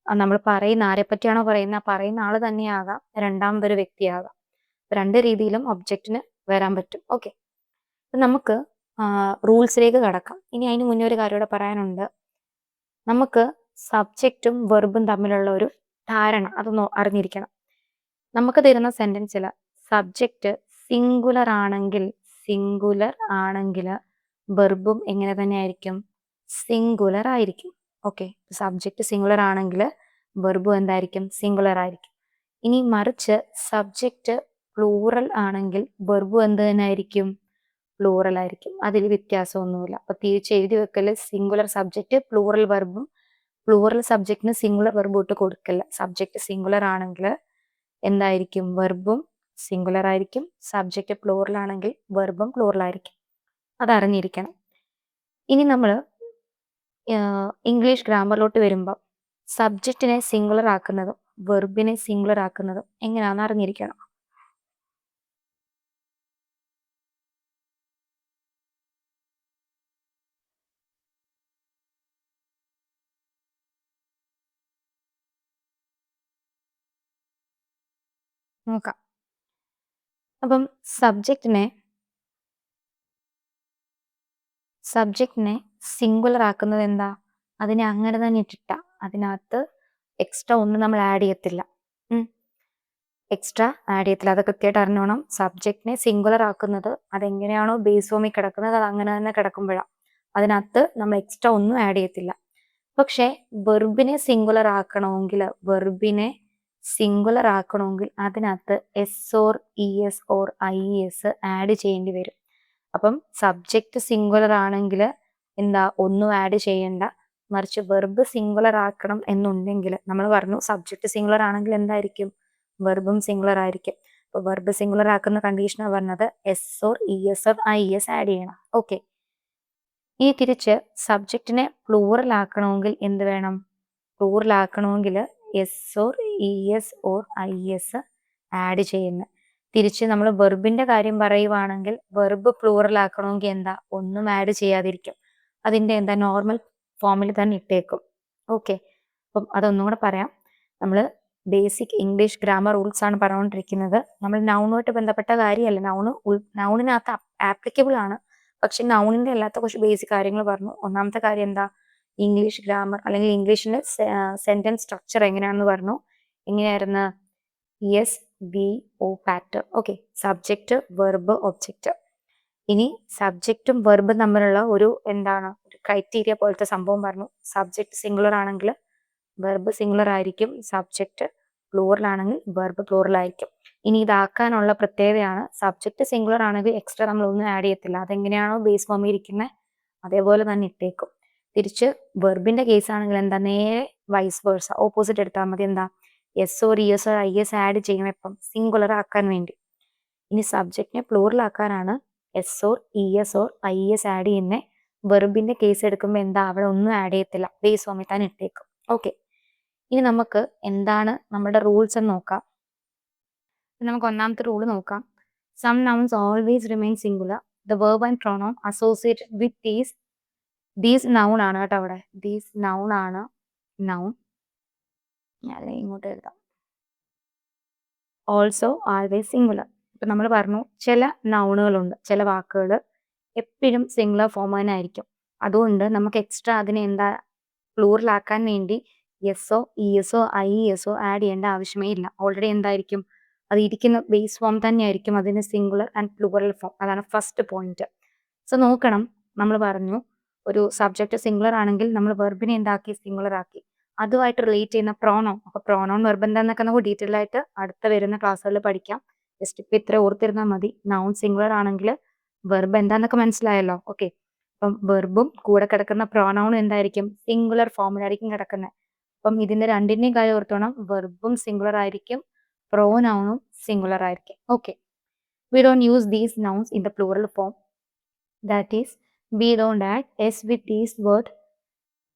നമ്മൾ പറയുന്ന ആരെ പറ്റിയാണോ പറയുന്ന ആള് തന്നെയാകാം, രണ്ടാമതൊരു വ്യക്തിയാകാം. രണ്ട് രീതിയിലും ഒബ്ജക്റ്റിന് വരാൻ പറ്റും. ഓക്കെ. നമുക്ക് റൂൾസിലേക്ക് കടക്കാം. ഇനി അതിന് മുന്നേ ഒരു കാര്യം കൂടെ പറയാനുണ്ട്. നമുക്ക് സബ്ജക്റ്റും വെർബും തമ്മിലുള്ള ഒരു ധാരണ അതൊന്ന് അറിഞ്ഞിരിക്കണം. നമുക്ക് തരുന്ന സെന്റൻസിൽ സബ്ജക്റ്റ് സിംഗുലർ ആണെങ്കിൽ വെർബും എങ്ങനെ തന്നെ ആയിരിക്കും? സിംഗുലർ ആയിരിക്കും. ഓക്കെ. സബ്ജക്റ്റ് സിംഗുലർ ആണെങ്കിൽ വെർബും എന്തായിരിക്കും? സിംഗുലർ ആയിരിക്കും. ഇനി മറിച്ച് സബ്ജക്റ്റ് പ്ലൂറൽ ആണെങ്കിൽ വെർബും എന്ത് തന്നെ ആയിരിക്കും? പ്ലൂറൽ ആയിരിക്കും. അതിൽ വ്യത്യാസമൊന്നുമില്ല. അപ്പൊ തിരിച്ച് എഴുതി വെക്കല്, സിംഗുലർ സബ്ജക്റ്റ് പ്ലൂറൽ വെർബും, പ്ലൂറൽ സബ്ജക്റ്റിന് സിംഗുലർ വെർബും ഇട്ട് കൊടുക്കല്ല. സബ്ജക്റ്റ് സിംഗുലർ ആണെങ്കിൽ എന്തായിരിക്കും? വെർബും സിംഗുലർ ആയിരിക്കും. സബ്ജക്റ്റ് പ്ലൂറൽ ആണെങ്കിൽ വെർബും പ്ലൂറൽ ആയിരിക്കും. അതറിഞ്ഞിരിക്കണം. ഇനി നമ്മൾ ഇംഗ്ലീഷ് ഗ്രാമറിലോട്ട് വരുമ്പോൾ സബ്ജക്റ്റിനെ സിംഗുലർ ആക്കുന്നതും വെർബിനെ സിംഗുലർ ആക്കുന്നതും എങ്ങനെയാണെന്ന് അറിഞ്ഞിരിക്കണം. നോക്കാം. അപ്പം സബ്ജക്റ്റിനെ സിംഗുലർ ആക്കുന്നത് എന്താ? അതിനെ അങ്ങനെ തന്നെ ഇട്ടിട്ട, അതിനകത്ത് എക്സ്ട്രാ ഒന്നും നമ്മൾ ആഡ് ചെയ്യത്തില്ല. അത് കൃത്യമായിട്ട് അറിഞ്ഞോണം. സബ്ജക്റ്റിനെ സിംഗുലർ ആക്കുന്നത് അതെങ്ങനെയാണോ ബേസ് ഫോമിൽ കിടക്കുന്നത് അത് അങ്ങനെ തന്നെ കിടക്കുമ്പോഴാണ്. അതിനകത്ത് നമ്മൾ എക്സ്ട്രാ ഒന്നും ആഡ് ചെയ്യത്തില്ല. പക്ഷെ വെർബിനെ സിംഗുലർ ആക്കണമെങ്കിൽ അതിനകത്ത് S or E S or I S add ചെയ്യേണ്ടി വരും. അപ്പം സബ്ജക്റ്റ് സിംഗുലർ ആണെങ്കിൽ എന്താ, ഒന്നും ആഡ് ചെയ്യണ്ട. മറിച്ച് വെർബ് സിംഗുലർ ആക്കണം എന്നുണ്ടെങ്കിൽ നമ്മൾ പറഞ്ഞു സബ്ജക്റ്റ് സിംഗുലർ ആണെങ്കിൽ എന്തായിരിക്കും, വെർബും സിംഗുലർ ആയിരിക്കും. അപ്പോൾ വെർബ് സിംഗുലർ ആക്കുന്ന കണ്ടീഷനാണ് പറഞ്ഞത് S or E S or I S add ചെയ്യണം. ഓക്കെ. ഇനി തിരിച്ച് സബ്ജക്റ്റിനെ പ്ലൂറൽ ആക്കണമെങ്കിൽ എന്ത് വേണം? പ്ലൂറൽ ആക്കണമെങ്കിൽ S or E S or I S add ചെയ്യുന്നു. തിരിച്ച് നമ്മൾ വെർബിന്റെ കാര്യം പറയുവാണെങ്കിൽ വെർബ് പ്ലൂറൽ ആക്കണമെങ്കിൽ എന്താ, ഒന്നും ആഡ് ചെയ്യാതിരിക്കും. അതിന്റെ എന്താ നോർമൽ ഫോമിൽ തന്നെ ഇട്ടേക്കും. ഓക്കെ. അപ്പം അതൊന്നും കൂടെ പറയാം. നമ്മൾ ബേസിക് ഇംഗ്ലീഷ് ഗ്രാമർ റൂൾസ് ആണ് പറഞ്ഞുകൊണ്ടിരിക്കുന്നത്. നമ്മൾ നൗണുമായിട്ട് ബന്ധപ്പെട്ട കാര്യമല്ല. നൗണിനകത്ത് ആപ്ലിക്കബിൾ ആണ്. പക്ഷെ നൗണിന്റെ അല്ലാത്ത കുറച്ച് ബേസിക് കാര്യങ്ങൾ പറഞ്ഞു. ഒന്നാമത്തെ കാര്യം എന്താ, ഇംഗ്ലീഷ് ഗ്രാമർ അല്ലെങ്കിൽ ഇംഗ്ലീഷിന്റെ സെന്റൻസ് സ്ട്രക്ചർ എങ്ങനെയാണെന്ന് പറഞ്ഞു. എങ്ങനെയായിരുന്നു? S B O pattern. Okay. Subject, verb, object. ഇനി സബ്ജക്റ്റും വെർബും തമ്മിലുള്ള ഒരു ക്രൈറ്റീരിയ പോലത്തെ സംഭവം പറഞ്ഞു. സബ്ജക്റ്റ് സിംഗുലർ ആണെങ്കിൽ വെർബ് സിംഗുലർ ആയിരിക്കും. സബ്ജക്റ്റ് പ്ലൂറൽ ആണെങ്കിൽ വെർബ് പ്ലൂറൽ ആയിരിക്കും. ഇനി ഇതാക്കാനുള്ള പ്രത്യേകതയാണ്, സബ്ജക്റ്റ് സിംഗുലർ ആണെങ്കിൽ എക്സ്ട്രാ നമ്മൾ ഒന്നും ആഡ് ചെയ്യത്തില്ല. അതെങ്ങനെയാണോ ബേസ് ഫോമിൽ ഇരിക്കുന്നത് അതേപോലെ തന്നെ ഇട്ടേക്കും. തിരിച്ച് വെർബിന്റെ കേസ് ആണെങ്കിൽ എന്താ, നേരെ വൈസ് വേഴ്സ, ഓപ്പോസിറ്റ് എടുത്താൽ മതി. എന്താ, S or E S or I S add ചെയ്യണം ഇപ്പം സിംഗുലർ ആക്കാൻ വേണ്ടി. ഇനി സബ്ജക്റ്റിനെ പ്ലൂറൽ ആക്കാനാണ് S or E S or I S add ചെയ്യുന്നത്. വെർബിന്റെ കേസ് എടുക്കുമ്പോൾ എന്താ, അവിടെ ഒന്നും ആഡ് ചെയ്യത്തില്ല, ബേസ് ഫോമിൽ തന്നെ ഇട്ടേക്കും. ഓക്കെ. ഇനി നമുക്ക് എന്താണ് നമ്മുടെ റൂൾസ് എന്ന് നോക്കാം. നമുക്ക് ഒന്നാമത്തെ റൂൾ നോക്കാം. Some nouns always remain singular. The verb and pronoun associated with these noun ആണ് കേട്ടോ. അവിടെ ദീസ് നൗൺ ആണ്. നൗൺ ഞാൻ ഇങ്ങോട്ട് എഴുതാം. Also always singular. ഇപ്പം നമ്മൾ പറഞ്ഞു ചില നൗണുകളുണ്ട്, ചില വാക്കുകൾ എപ്പോഴും സിംഗുലർ ഫോം തന്നെ ആയിരിക്കും. അതുകൊണ്ട് നമുക്ക് എക്സ്ട്രാ അതിനെ പ്ലൂറലാക്കാൻ വേണ്ടി എസ്ഒ ഇ എസോ ഐ എസോ ആഡ് ചെയ്യേണ്ട ആവശ്യമേ ഇല്ല. ഓൾറെഡി എന്തായിരിക്കും, അത് ഇരിക്കുന്ന ബേസ് ഫോം തന്നെയായിരിക്കും അതിന് സിംഗുലർ ആൻഡ് പ്ലൂറൽ ഫോം. അതാണ് ഫസ്റ്റ് പോയിന്റ്. സോ നോക്കണം, നമ്മൾ പറഞ്ഞു ഒരു സബ്ജക്റ്റ് സിംഗുലർ ആണെങ്കിൽ നമ്മൾ വെർബിനെ എന്താക്കി, സിംഗുലർ ആക്കി. അതുമായിട്ട് റിലേറ്റ് ചെയ്യുന്ന പ്രോണോൺ. അപ്പൊ പ്രോണോൺ വെർബ് എന്താന്നൊക്കെ നമുക്ക് ഡീറ്റെയിൽ ആയിട്ട് അടുത്ത വരുന്ന ക്ലാസ്സുകളിൽ പഠിക്കാം. ജസ്റ്റ് ഇപ്പൊ ഇത്ര ഓർത്തിരുന്നാൽ മതി. നൗൺ സിംഗുലർ ആണെങ്കിൽ വെർബ് എന്താന്നൊക്കെ മനസ്സിലായല്ലോ. ഓക്കെ. അപ്പം വെർബും കൂടെ കിടക്കുന്ന പ്രോണൗണും എന്തായിരിക്കും, സിംഗുലർ ഫോമിലായിരിക്കും കിടക്കുന്നത്. അപ്പം ഇതിന്റെ രണ്ടിന്റെയും കാര്യം ഓർത്തോണം. വെർബും സിംഗുലർ ആയിരിക്കും, പ്രോനൗണും സിംഗുലർ ആയിരിക്കും. Okay. We don't use these nouns in the plural form. That is we don't add S with these word.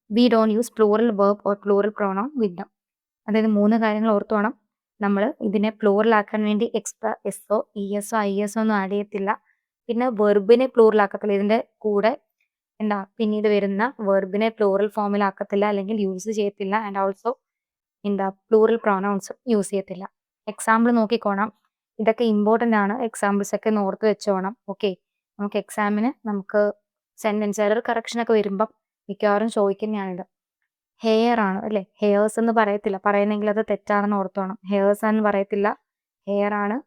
We don't use plural verb or plural pronoun with them. അതായത് 3 കാര്യങ്ങൾ ഓർത്തോണം. നമ്മൾ ഇതിനെ പ്ലൂറലാക്കാൻ വേണ്ടി എക്സ്ട്രാ എസ്ഒ E എസോ I എസോ ഒന്നും ആഡ് ചെയ്യത്തില്ല. പിന്നെ വെർബിനെ പ്ലൂറലാക്കത്തില്ല. ഇതിന്റെ കൂടെ പിന്നീട് വരുന്ന വെർബിനെ പ്ലൂറൽ ഫോമിലാക്കത്തില്ല, അല്ലെങ്കിൽ യൂസ് ചെയ്യത്തില്ല. ആൻഡ് ഓൾസോ പ്ലൂറൽ പ്രൊനൗൺസും യൂസ് ചെയ്യത്തില്ല. എക്സാമ്പിൾ നോക്കിക്കോണം. ഇതൊക്കെ ഇമ്പോർട്ടൻ്റ് ആണ്. എക്സാമ്പിൾസ് ഒക്കെ ഓർത്ത് വെച്ചോണം. ഓക്കെ. നമുക്ക് എക്സാമിന് സെന്റൻസ് എറർ കറക്ഷൻ ഒക്കെ വരുമ്പം മിക്കവാറും ചോദിക്കുന്നതാണിത്. ഹെയർ ആണ് അല്ലെ, ഹെയർസ് എന്ന് പറയത്തില്ല. പറയുന്നെങ്കിൽ അത് തെറ്റാണെന്ന് ഓർത്തോണം. ഹെയർസ് എന്ന് പറയത്തില്ല, ഹെയർ ആണ്.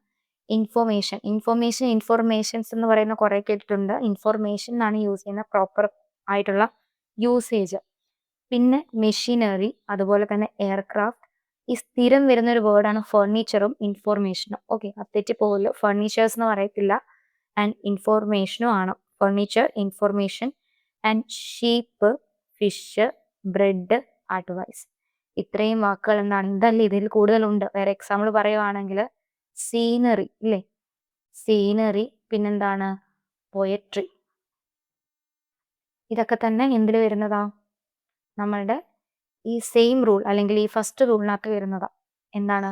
ഇൻഫോർമേഷൻസ് എന്ന് പറയുന്ന കുറെ കേട്ടിട്ടുണ്ട്. ഇൻഫോർമേഷൻ എന്നാണ് യൂസ് ചെയ്യുന്ന പ്രോപ്പർ ആയിട്ടുള്ള യൂസേജ്. പിന്നെ മെഷീനറി, അതുപോലെ തന്നെ എയർക്രാഫ്റ്റ്. ഈ സ്ഥിരം വരുന്ന ഒരു വേർഡാണ് ഫർണിച്ചറും ഇൻഫോർമേഷനും. ഓക്കെ, അത് തെറ്റിപ്പോകല്ലോ. ഫർണിച്ചേഴ്സ് എന്ന് പറയത്തില്ല, ആൻഡ് ഇൻഫോർമേഷനും ആണ്. Furniture, information. And sheep, fish, bread, advice. ഇത്രയും വാക്കുകൾ എന്താണ്, ഇതല്ല, ഇതിൽ കൂടുതലുണ്ട്. വേറെ എക്സാമ്പിൾ പറയുവാണെങ്കിൽ സീനറി ഇല്ലേ, സീനറി, പിന്നെന്താണ് പോയട്രി. ഇതൊക്കെ തന്നെ എന്തിൽ വരുന്നതാ? നമ്മളുടെ ഈ സെയിം റൂൾ അല്ലെങ്കിൽ ഈ ഫസ്റ്റ് റൂളിനകത്ത് വരുന്നതാ. എന്താണ്?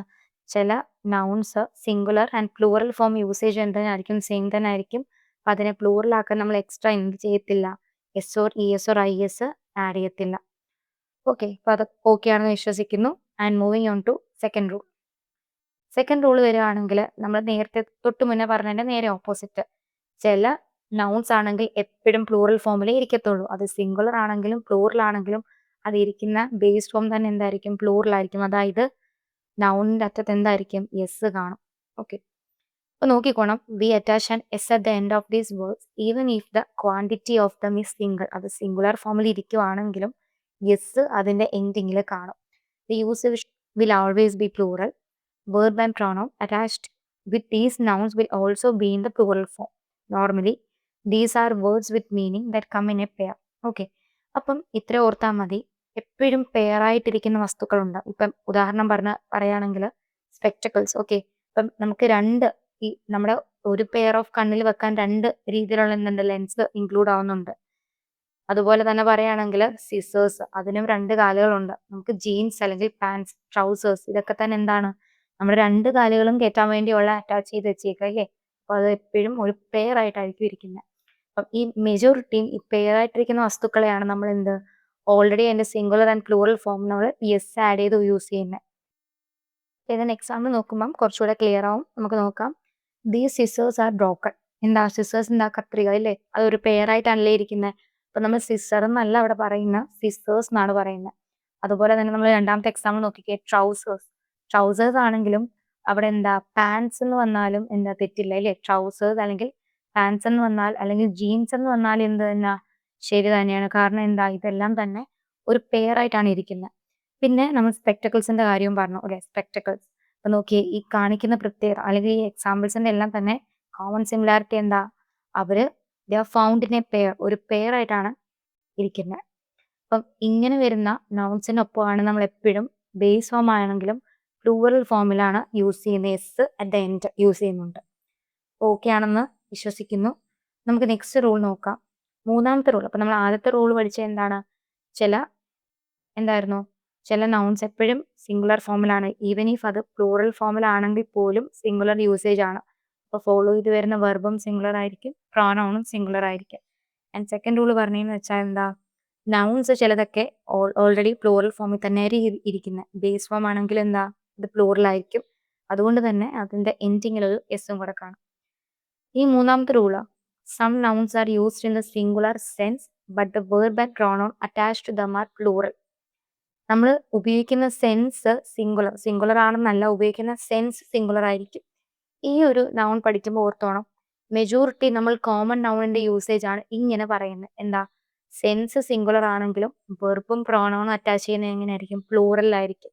ചില nouns singular and plural form usage എന്തായിരിക്കും? സെയിം തന്നെ ആയിരിക്കും. അപ്പം അതിനെ പ്ലൂറലാക്കാൻ നമ്മൾ എക്സ്ട്രാ എന്ത് ചെയ്യത്തില്ല? S or E S or I S add ചെയ്യത്തില്ല. ഓക്കെ, അപ്പം അത് ഓക്കെ ആണെന്ന് വിശ്വസിക്കുന്നു. And moving on to second rule. Second rule വരികയാണെങ്കിൽ നമ്മൾ നേരത്തെ തൊട്ട് മുന്നേ പറഞ്ഞതിന്റെ നേരെ ഓപ്പോസിറ്റ്. ചില നൗൺസ് ആണെങ്കിൽ എപ്പോഴും പ്ലൂറൽ ഫോമിലേ ഇരിക്കത്തുള്ളൂ. അത് സിംഗുലർ ആണെങ്കിലും പ്ലൂറൽ ആണെങ്കിലും അത് ഇരിക്കുന്ന ബേസ് ഫോം തന്നെ എന്തായിരിക്കും? പ്ലൂറൽ ആയിരിക്കും. അതായത് നൗണിന്റെ അറ്റത്ത് എന്തായിരിക്കും? എസ് കാണും. ഓക്കെ, അപ്പൊ നോക്കിക്കോണം. We attach an S at the end of these words even if the quantity of them is single. അത് സിംഗുലർ ഫോമിൽ ഇരിക്കുവാണെങ്കിലും എസ് അതിന്റെ എൻഡിങ്ങിൽ കാണും. The usage will always be plural. Verb and pronoun attached with these nouns will also be in the plural form. Normally, these are words with meaning that come in a pair. Okay, അപ്പം ഇത്ര ഓർത്താൽ മതി. എപ്പോഴും pair ആയിട്ടിരിക്കുന്ന വസ്തുക്കളുണ്ട്. ഇപ്പം ഉദാഹരണം പറയുകയാണെങ്കിൽ spectacles. Okay, ഇപ്പം നമുക്ക് ഈ നമ്മുടെ ഒരു പെയർ ഓഫ് കണ്ണിൽ വെക്കാൻ 2 രീതിയിലുള്ള എന്തുണ്ട്? ലെൻസ് ഇൻക്ലൂഡ് ആവുന്നുണ്ട്. അതുപോലെ തന്നെ പറയുകയാണെങ്കിൽ സിസേഴ്സ്, അതിനും 2 കാലുകളുണ്ട്. നമുക്ക് ജീൻസ് അല്ലെങ്കിൽ പാൻസ്, ട്രൗസേഴ്സ്, ഇതൊക്കെ തന്നെ എന്താണ്? നമ്മുടെ 2 കാലുകളും കയറ്റാൻ വേണ്ടിയുള്ള അറ്റാച്ച് ചെയ്ത് വെച്ചേക്കുക അല്ലേ. അപ്പൊ അത് എപ്പോഴും ഒരു പെയർ ആയിട്ടായിരിക്കും ഇരിക്കുന്നത്. അപ്പം ഈ മെജോറിറ്റിയും ഈ പെയർ ആയിട്ടിരിക്കുന്ന വസ്തുക്കളെയാണ് നമ്മൾ ഓൾറെഡി അതിന്റെ സിംഗുലർ ആൻഡ് പ്ലൂറൽ ഫോം നമ്മൾ എസ് ആഡ് ചെയ്ത് യൂസ് ചെയ്യുന്നത്. ഇതിന് എക്സാമ്പിൾ നോക്കുമ്പം കുറച്ചുകൂടെ ക്ലിയർ ആവും. നമുക്ക് നോക്കാം. These scissors R broken. എന്താ സിസേഴ്സ്? എന്താ? കത്രിക അല്ലേ. അതൊരു പെയർ ആയിട്ടാണല്ലേ ഇരിക്കുന്നത്. അപ്പൊ നമ്മൾ സിസർ എന്നല്ല അവിടെ പറയുന്ന, സിസേഴ്സ് എന്നാണ് പറയുന്നത്. അതുപോലെ തന്നെ നമ്മൾ രണ്ടാമത്തെ എക്സാമ്പിൾ നോക്കിക്കേ. ട്രൗസേഴ്സ്. ട്രൗസേഴ്സ് ആണെങ്കിലും അവിടെ എന്താ? പാൻസ് എന്ന് വന്നാലും എന്താ? തെറ്റില്ല അല്ലേ. ട്രൗസേഴ്സ് അല്ലെങ്കിൽ പാൻസ് എന്ന് വന്നാൽ അല്ലെങ്കിൽ ജീൻസ് എന്ന് വന്നാൽ എന്ത് തന്നെ ശരി തന്നെയാണ്. കാരണം എന്താ? ഇതെല്ലാം തന്നെ ഒരു പെയർ ആയിട്ടാണ് ഇരിക്കുന്നത്. പിന്നെ നമ്മൾ സ്പെക്ടക്കിൾസിന്റെ കാര്യവും പറഞ്ഞു അല്ലെ. സ്പെക്ടക്കിൾസ് അപ്പൊ നോക്കിയേ, ഈ കാണിക്കുന്ന പ്രത്യേകത അല്ലെങ്കിൽ ഈ എക്സാമ്പിൾസിന്റെ എല്ലാം തന്നെ കോമൺ സിമിലാരിറ്റി എന്താ? അവര് ഫൗണ്ട് ഇൻ എ പെയർ, ഒരു പെയർ ആയിട്ടാണ് ഇരിക്കുന്നത്. അപ്പം ഇങ്ങനെ വരുന്ന നൗൺസിനൊപ്പമാണ് നമ്മൾ എപ്പോഴും ബേസ് ഫോം ആണെങ്കിലും പ്ലൂറൽ ഫോമിലാണ് യൂസ് ചെയ്യുന്നത്. S at the end use ചെയ്യുന്നുണ്ട്. ഓക്കെ ആണെന്ന് വിശ്വസിക്കുന്നു. നമുക്ക് നെക്സ്റ്റ് റൂൾ നോക്കാം. മൂന്നാമത്തെ റൂൾ. അപ്പൊ നമ്മൾ ആദ്യത്തെ റൂൾ പഠിച്ച എന്താണ്? എന്തായിരുന്നു? ചില നൗൺസ് എപ്പോഴും സിംഗുലർ ഫോമിലാണ്. ഈവൻ ഇഫ് അത് പ്ലൂറൽ ഫോമിലാണെങ്കിൽ പോലും സിംഗുലർ യൂസേജ് ആണ്. അപ്പോൾ ഫോളോ ചെയ്ത് വരുന്ന വെർബും സിംഗുലർ ആയിരിക്കും, പ്രോനൗണും സിംഗുലർ ആയിരിക്കും. ആൻഡ് സെക്കൻഡ് റൂൾ പറഞ്ഞതെന്ന് വെച്ചാൽ എന്താ? നൗൺസ് ചിലതൊക്കെ ഓൾറെഡി പ്ലൂറൽ ഫോമിൽ തന്നെ ഇരിക്കുന്നത്. ബേസ് ഫോം ആണെങ്കിൽ എന്താ? ഇത് പ്ലൂറൽ ആയിരിക്കും. അതുകൊണ്ട് തന്നെ അതിന്റെ എൻഡിങ്ങിൽ ഒരു എസും കൂടെ കാണും. ഈ മൂന്നാമത്തെ rule, some nouns are used in the singular sense but the verb and pronoun attached to them are plural. നമ്മൾ ഉപയോഗിക്കുന്ന സെൻസ് സിംഗുലർ ആണെന്നല്ല, ഉപയോഗിക്കുന്ന സെൻസ് സിംഗുലർ ആയിരിക്കും. ഈ ഒരു നൗൺ പഠിക്കുമ്പോൾ ഓർത്തോണം, മെജോറിറ്റി നമ്മൾ കോമൺ നൗണിന്റെ യൂസേജ് ആണ് ഇങ്ങനെ പറയുന്നത്. എന്താ? സെൻസ് സിംഗുലർ ആണെങ്കിലും വെർബും പ്രോണൗണും അറ്റാച്ച് ചെയ്യുന്നത് എങ്ങനെയായിരിക്കും? പ്ലൂറലായിരിക്കും.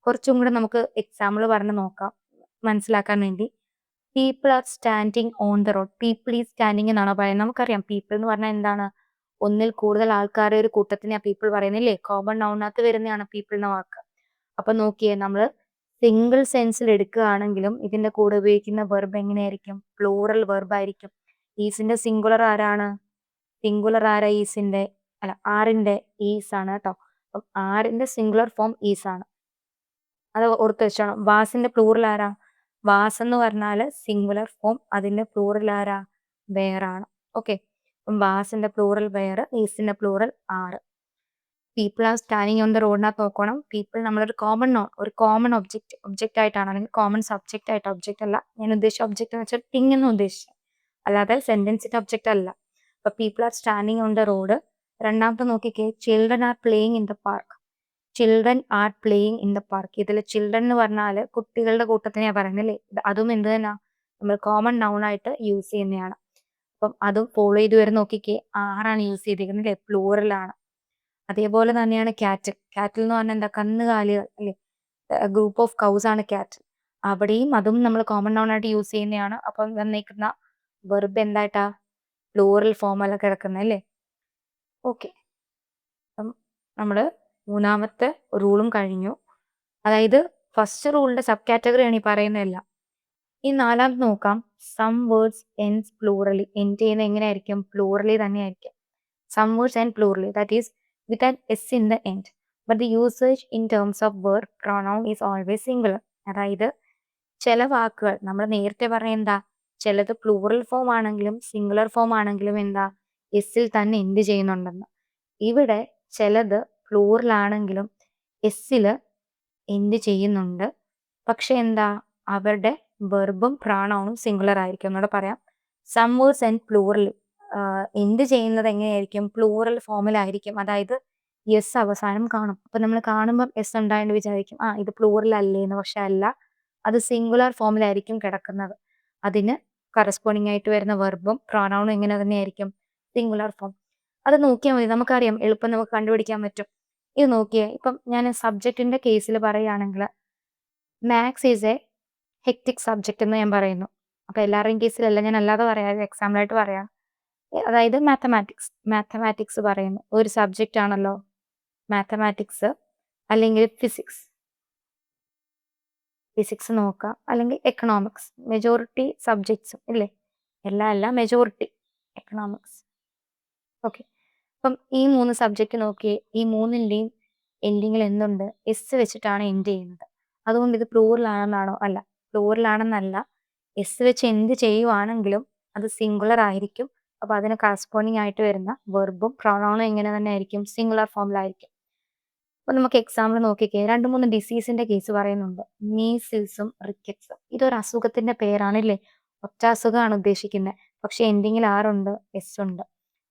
കുറച്ചും കൂടെ നമുക്ക് എക്സാമ്പിൾ പറഞ്ഞ് നോക്കാം മനസ്സിലാക്കാൻ വേണ്ടി. People are standing on the road. People is standing എന്നാണോ പറയുന്നത്? നമുക്കറിയാം പീപ്പിൾ എന്ന് പറഞ്ഞാൽ എന്താണ്? ഒന്നിൽ കൂടുതൽ ആൾക്കാരെ ഒരു കൂട്ടത്തിനെ പീപ്പിൾ പറയുന്നില്ലേ. കോമൺ നൗണിനകത്ത് വരുന്നതാണ് പീപ്പിൾ എന്ന വാക്ക്. അപ്പൊ നോക്കിയേ, നമ്മൾ സിംഗിൾ സെൻസിൽ എടുക്കുകയാണെങ്കിലും ഇതിന്റെ കൂടെ ഉപയോഗിക്കുന്ന വെർബ് എങ്ങനെയായിരിക്കും? പ്ലൂറൽ വെർബ് ആയിരിക്കും. ഈസിന്റെ സിംഗുലർ ആരാണ്? സിംഗുലർ ആരാ? ഈസിന്റെ അല്ല, ആറിന്റെ ഈസ് ആണ് കേട്ടോ. അപ്പം ആറിന്റെ സിംഗുലർ ഫോം ഈസ് ആണ്. അത് ഓർത്ത് വെച്ചോണം. വാസിന്റെ പ്ലൂറൽ ആരാ? വാസ് എന്ന് പറഞ്ഞാല് സിംഗുലർ ഫോം, അതിന്റെ പ്ലൂറൽ ആരാ? വേറാണ്. ഓക്കെ, അപ്പം വാസിന്റെ പ്ലൂറൽ വേറെ, ഈസിന്റെ plural are. People are standing on the റോഡിനകത്ത് നോക്കണം. പീപ്പിൾ നമ്മളൊരു കോമൺ ഒബ്ജക്റ്റ് ആയിട്ടാണ്, അല്ലെങ്കിൽ കോമൺ സബ്ജക്റ്റ് ആയിട്ട്. ഒബ്ജക്റ്റ് അല്ല ഞാൻ ഉദ്ദേശിച്ച ഒബ്ജക്റ്റ് എന്ന് വെച്ചാൽ തിങ് എന്ന് ഉദ്ദേശിച്ചത്, അല്ലാതെ സെന്റൻസിന്റെ ഒബ്ജക്റ്റ് അല്ല. അപ്പൊ people are standing on the road. രണ്ടാമത്തെ നോക്കിക്കേ, children are playing in the park. Children are playing in the park. ഇതിൽ ചിൽഡ്രൻ എന്ന് പറഞ്ഞാല് കുട്ടികളുടെ കൂട്ടത്തിനെയാ പറയുന്നില്ലേ. അതും എന്ത് തന്നെ നമ്മൾ കോമൺ നൗൺ ആയിട്ട് യൂസ് ചെയ്യുന്നതാണ്. അപ്പം അതും ഫോളോ ചെയ്ത് വരെ നോക്കിക്കേ, ആറാണ് യൂസ് ചെയ്തിരിക്കുന്നത്, പ്ലൂറലാണ്. അതേപോലെ തന്നെയാണ് കാറ്റിൽ. കാറ്റിൽ എന്ന് പറഞ്ഞാൽ എന്താ? കന്നുകാലികൾ അല്ലെ. ഗ്രൂപ്പ് ഓഫ് കൗസ് ആണ് കാറ്റിൽ. അവിടെയും അതും നമ്മൾ കോമൺ നൗൺ ആയിട്ട് യൂസ് ചെയ്യുന്നതാണ്. അപ്പം വന്നേക്കുന്ന വെർബ് എന്തായിട്ടാ? പ്ലൂറൽ ഫോമല്ല കിടക്കുന്നത് അല്ലേ. ഓക്കെ, അപ്പം നമ്മള് മൂന്നാമത്തെ റൂളും കഴിഞ്ഞു. അതായത് ഫസ്റ്റ് റൂളിന്റെ സബ് കാറ്റഗറിയാണ് ഈ പറയുന്നതെല്ലാം. ഈ നാലാമത് നോക്കാം. Some words ends plurally. End ചെയ്യുന്നത് എങ്ങനെയായിരിക്കും? പ്ലൂറലി തന്നെയായിരിക്കും. Some words end plurally, that is with an S in the end. But the usage in terms of word pronoun is always singular. അതായത് ചില വാക്കുകൾ നമ്മൾ നേരത്തെ പറഞ്ഞ എന്താ, ചിലത് പ്ലൂറൽ ഫോം ആണെങ്കിലും സിംഗുലർ ഫോം ആണെങ്കിലും എന്താ, എസ്സിൽ തന്നെ എൻഡ് ചെയ്യുന്നുണ്ടെന്ന്. ഇവിടെ ചിലത് പ്ലൂറൽ ആണെങ്കിലും എസ്സിൽ എൻഡ് ചെയ്യുന്നുണ്ട്. പക്ഷെ എന്താ, അവരുടെ വെർബും പ്രോണൗണും സിംഗുലർ ആയിരിക്കും. എന്നോട് പറയാം. Some words and plural end ചെയ്യുന്നത് എങ്ങനെയായിരിക്കും? പ്ലൂറൽ ഫോമിലായിരിക്കും. അതായത് എസ് അവസാനം കാണും. അപ്പൊ നമ്മൾ കാണുമ്പോൾ എസ് ഉണ്ടായെന്ന് വിചാരിക്കും, ആ ഇത് പ്ലൂറൽ അല്ലേന്ന്. പക്ഷെ അല്ല, അത് സിംഗുലർ ഫോമിലായിരിക്കും കിടക്കുന്നത്. അതിന് കറസ്പോണ്ടിങ് ആയിട്ട് വരുന്ന വെർബും പ്രോണൗണും എങ്ങനെ തന്നെയായിരിക്കും? Singular form. അത് നോക്കിയാൽ മതി, നമുക്കറിയാം, എളുപ്പം നമുക്ക് കണ്ടുപിടിക്കാൻ പറ്റും. ഇത് നോക്കിയേ, ഇപ്പം ഞാൻ സബ്ജക്റ്റിന്റെ കേസിൽ പറയുകയാണെങ്കിൽ maths is A hectic subject എന്ന് ഞാൻ പറയുന്നു. അപ്പൊ എല്ലാവരുടെയും കേസിലല്ല, ഞാൻ അല്ലാതെ പറയാം, എക്സാമ്പിളായിട്ട് പറയാം. അതായത് മാത്തമാറ്റിക്സ് പറയുന്നു ഒരു സബ്ജക്റ്റ് ആണല്ലോ മാത്തമാറ്റിക്സ്, അല്ലെങ്കിൽ ഫിസിക്സ് നോക്കാം, അല്ലെങ്കിൽ എക്കണോമിക്സ്. മെജോറിറ്റി സബ്ജക്ട്സും ഇല്ലേ, അല്ല മെജോറിറ്റി എക്കണോമിക്സ്. ഓക്കെ, അപ്പം ഈ 3 സബ്ജക്റ്റ് നോക്കിയേ, ഈ മൂന്നിൻ്റെയും എൻഡിങ്ങിൽ എന്തുണ്ട്? എസ് വെച്ചിട്ടാണ് എൻഡ് ചെയ്യുന്നത്. അതുകൊണ്ട് ഇത് പ്ലൂറൽ ആണെന്നാണോ? അല്ല, പ്ലൂറൽ ആണെന്നല്ല. എസ് വെച്ച് എൻഡ് ചെയ്യുവാണെങ്കിലും അത് സിംഗുലർ ആയിരിക്കും. അപ്പൊ അതിന് കറസ്പോണ്ടിങ് ആയിട്ട് വരുന്ന വെർബും പ്രൊനൗണും എങ്ങനെ തന്നെ ആയിരിക്കും? സിംഗുലർ ഫോമിലായിരിക്കും. അപ്പൊ നമുക്ക് എക്സാമ്പിൾ നോക്കിക്കേ, 2-3 ഡിസീസിന്റെ കേസ് പറയുന്നുണ്ട്. മീസിൽസും റിക്കറ്റ്സും. ഇതൊരു അസുഖത്തിന്റെ പേരാണില്ലേ, ഒറ്റ അസുഖമാണ് ഉദ്ദേശിക്കുന്നത്. പക്ഷെ എൻഡിങ്ങിൽ ആരുണ്ട്? എസ് ഉണ്ട്.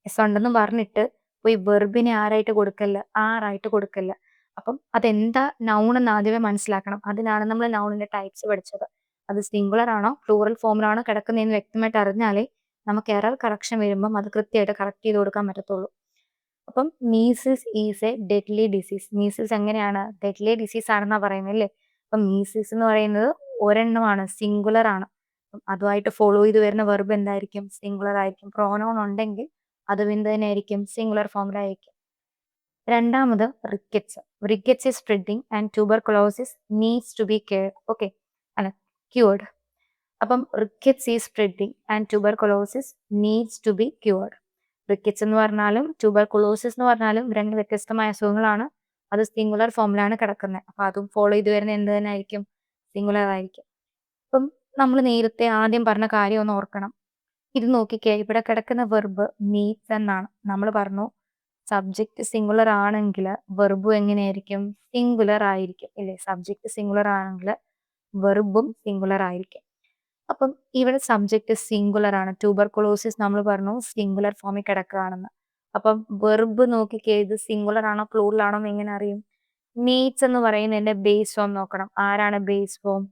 എസ് ഉണ്ടെന്ന് പറഞ്ഞിട്ട് പോയി വെർബിനെ ആരായിട്ട് കൊടുക്കല്ല? ആറായിട്ട് കൊടുക്കല്ല. അപ്പം അതെന്താ നൗൺ എന്ന് ആദ്യമേ മനസ്സിലാക്കണം. അതിനാണ് നമ്മൾ നൗണിന്റെ ടൈപ്സ് പഠിച്ചത്. അത് സിംഗുലർ ആണോ പ്ലൂറൽ ഫോമിലാണോ കിടക്കുന്നതെന്ന് വ്യക്തമായിട്ട് അറിഞ്ഞാലേ നമുക്ക് എറർ കറക്ഷൻ വരുമ്പം അത് കൃത്യമായിട്ട് കറക്റ്റ് ചെയ്ത് കൊടുക്കാൻ പറ്റത്തുള്ളൂ. അപ്പം measles is A deadly disease. Measles എങ്ങനെയാണ്? ഡെഡ്ലി ഡിസീസ് ആണെന്നാ പറയുന്നത് അല്ലേ. അപ്പം മീസിൽസ് എന്ന് പറയുന്നത് ഒരെണ്ണമാണ്, സിംഗുലർ ആണ്. അതുമായിട്ട് ഫോളോ ചെയ്ത് വരുന്ന വെർബ് എന്തായിരിക്കും? സിംഗുലർ ആയിരിക്കും. പ്രോനൗൺ ഉണ്ടെങ്കിൽ അത് എന്ത് തന്നെ ആയിരിക്കും? സിംഗുലർ ഫോമിലായിരിക്കും. രണ്ടാമത് rickets is spreading and tuberculosis needs to be cared. Okay, അല്ല, ക്യൂർഡ്. അപ്പം rickets is spreading and tuberculosis needs to be cured. Rickets എന്ന് പറഞ്ഞാലും ട്യൂബർകുലോസിസ് എന്ന് പറഞ്ഞാലും 2 വ്യത്യസ്തമായ അസുഖങ്ങളാണ്. അത് സിംഗുലർ ഫോമിലാണ് കിടക്കുന്നത്. അപ്പൊ അതും ഫോളോ ചെയ്ത് വരുന്ന എന്ത് തന്നെ ആയിരിക്കും? സിംഗുലർ ആയിരിക്കും. അപ്പം നമ്മൾ നേരത്തെ ആദ്യം പറഞ്ഞ കാര്യം ഒന്ന് ഓർക്കണം. ഇത് നോക്കിക്കേ, ഇവിടെ കിടക്കുന്ന വെർബ് നീഡ്സ് എന്നാണ്. നമ്മൾ പറഞ്ഞു സബ്ജക്റ്റ് സിംഗുലർ ആണെങ്കിൽ വെർബും എങ്ങനെയായിരിക്കും? സിംഗുലർ ആയിരിക്കും ഇല്ലേ. സബ്ജക്റ്റ് സിംഗുലർ ആണെങ്കിൽ വെർബും സിംഗുലർ ആയിരിക്കും. അപ്പം ഇവിടെ സബ്ജക്റ്റ് സിംഗുലർ ആണ്. ട്യൂബർകുലോസിസ് നമ്മൾ പറഞ്ഞു സിംഗുലർ ഫോമിൽ കിടക്കുകയാണെന്ന്. അപ്പം വെർബ് നോക്കിക്കേ, ഇത് സിംഗുലർ ആണോ പ്ലൂറൽ ആണോ എന്ന് എങ്ങനെ അറിയും? നീഡ്സ് എന്ന് പറയുന്നതിന്റെ ബേസ് ഫോം നോക്കണം. ആരാണ് ബേസ് ഫോം?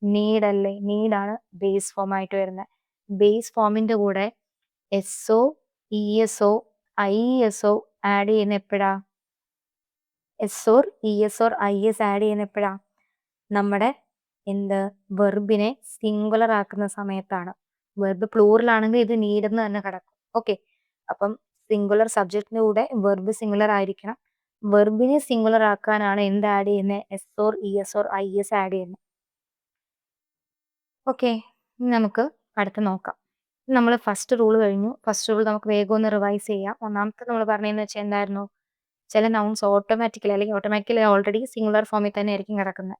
നീഡ് അല്ലേ. നീഡാണ് ബേസ് ഫോം ആയിട്ട് വരുന്നത്. ബേസ് ഫോമിന്റെ കൂടെ S O E S O I S O add ചെയ്യുന്ന എപ്പോഴാ? S or E S or I S add ചെയ്യുന്ന എപ്പോഴാ? നമ്മുടെ എന്ത് വെർബിനെ സിംഗുലർ ആക്കുന്ന സമയത്താണ്. വെർബ് പ്ലൂറൽ ആണെങ്കിൽ ഇത് നീഡ് എന്ന് തന്നെ കിടക്കും. ഓക്കെ, അപ്പം സിംഗുലർ സബ്ജക്റ്റിന്റെ കൂടെ വെർബ് സിംഗുലർ ആയിരിക്കണം. വെർബിനെ സിംഗുലർ ആക്കാനാണ് എന്ത് ആഡ് ചെയ്യുന്നത്? S or E S or I S add ചെയ്യുന്നത്. ഓക്കെ, നമുക്ക് അടുത്ത് നോക്കാം. നമ്മൾ ഫസ്റ്റ് റൂൾ കഴിഞ്ഞു. ഫസ്റ്റ് റൂൾ നമുക്ക് വേഗം ഒന്ന് റിവൈസ് ചെയ്യാം. ഒന്നാമത്തെ നമ്മൾ പറഞ്ഞതെന്ന് വെച്ചാൽ എന്തായിരുന്നു? ചില നൗൺസ് ഓട്ടോമാറ്റിക്കലി ഓൾറെഡി സിംഗുലർ ഫോമിൽ തന്നെ ആയിരിക്കും കിടക്കുന്നത്.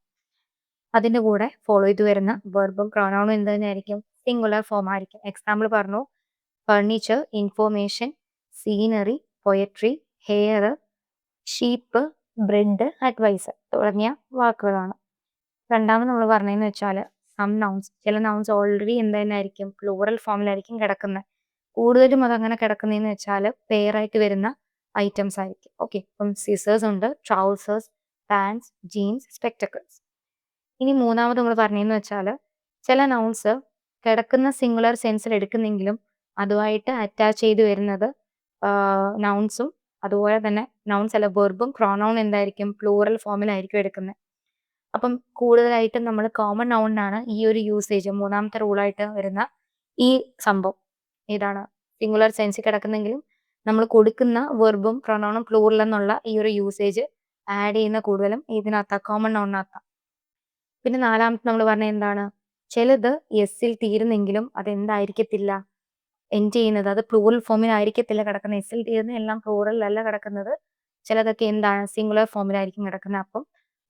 അതിന്റെ കൂടെ ഫോളോ ചെയ്ത് വരുന്ന വെർബും പ്രോനൗണും എന്ത് തന്നെയായിരിക്കും? സിംഗുലർ ഫോം ആയിരിക്കും. എക്സാമ്പിൾ പറഞ്ഞു, furniture, information, scenery, poetry, hair, sheep, bread, adviser തുടങ്ങിയ വാക്കുകളാണ്. രണ്ടാമത് നമ്മൾ പറഞ്ഞതെന്ന് വെച്ചാൽ സം നൗൺസ്, ചില നൗൺസ് ഓൾറെഡി എന്ത് തന്നെയായിരിക്കും? പ്ലൂറൽ ഫോമിലായിരിക്കും കിടക്കുന്നത്. കൂടുതലും അതങ്ങനെ കിടക്കുന്നതെന്ന് വെച്ചാൽ പെയറായിട്ട് വരുന്ന ഐറ്റംസ് ആയിരിക്കും. ഓക്കെ, ഇപ്പം സിസേഴ്സ് ഉണ്ട്, ട്രൗസേഴ്സ്, പാൻസ്, ജീൻസ്, സ്പെക്ടക്കിൾസ്. ഇനി മൂന്നാമത് നമ്മൾ പറഞ്ഞതെന്ന് വെച്ചാൽ ചില നൗൺസ് കിടക്കുന്ന സിംഗുലർ സെൻസിൽ എടുക്കുന്നെങ്കിലും അതുമായിട്ട് അറ്റാച്ച് ചെയ്ത് വരുന്നത് നൗൺസും അതുപോലെ തന്നെ നൗൺസ് അല്ല വെർബും പ്രോനൗൺ എന്തായിരിക്കും? പ്ലൂറൽ ഫോമിലായിരിക്കും എടുക്കുന്നത്. അപ്പം കൂടുതലായിട്ടും നമ്മൾ കോമൺ നൗണിനാണ് ഈ ഒരു യൂസേജ്, മൂന്നാമത്തെ റൂളായിട്ട് വരുന്ന ഈ സംഭവം ഏതാണ്? സിംഗുലർ സെൻസിൽ കിടക്കുന്നെങ്കിലും നമ്മൾ കൊടുക്കുന്ന വെർബും പ്രൊനൗണും പ്ലൂറൽ എന്നുള്ള ഈ ഒരു യൂസേജ് ആഡ് ചെയ്യുന്ന കൂടുതലും ഇതിനകത്താ, കോമൺ നൗണിനകത്താ. പിന്നെ നാലാമത്തെ നമ്മൾ പറഞ്ഞ എന്താണ്? ചിലത് എസ്സിൽ തീരുന്നെങ്കിലും അതെന്തായിരിക്കത്തില്ല എൻഡ് ചെയ്യുന്നത്, അത് പ്ലൂറൽ ഫോമിലായിരിക്കത്തില്ല കിടക്കുന്നത്. എസ്സിൽ തീരുന്ന എല്ലാം പ്ലൂറലിലല്ല കിടക്കുന്നത്. ചിലതൊക്കെ എന്താണ് സിംഗുലർ ഫോമിലായിരിക്കും കിടക്കുന്നത്. അപ്പം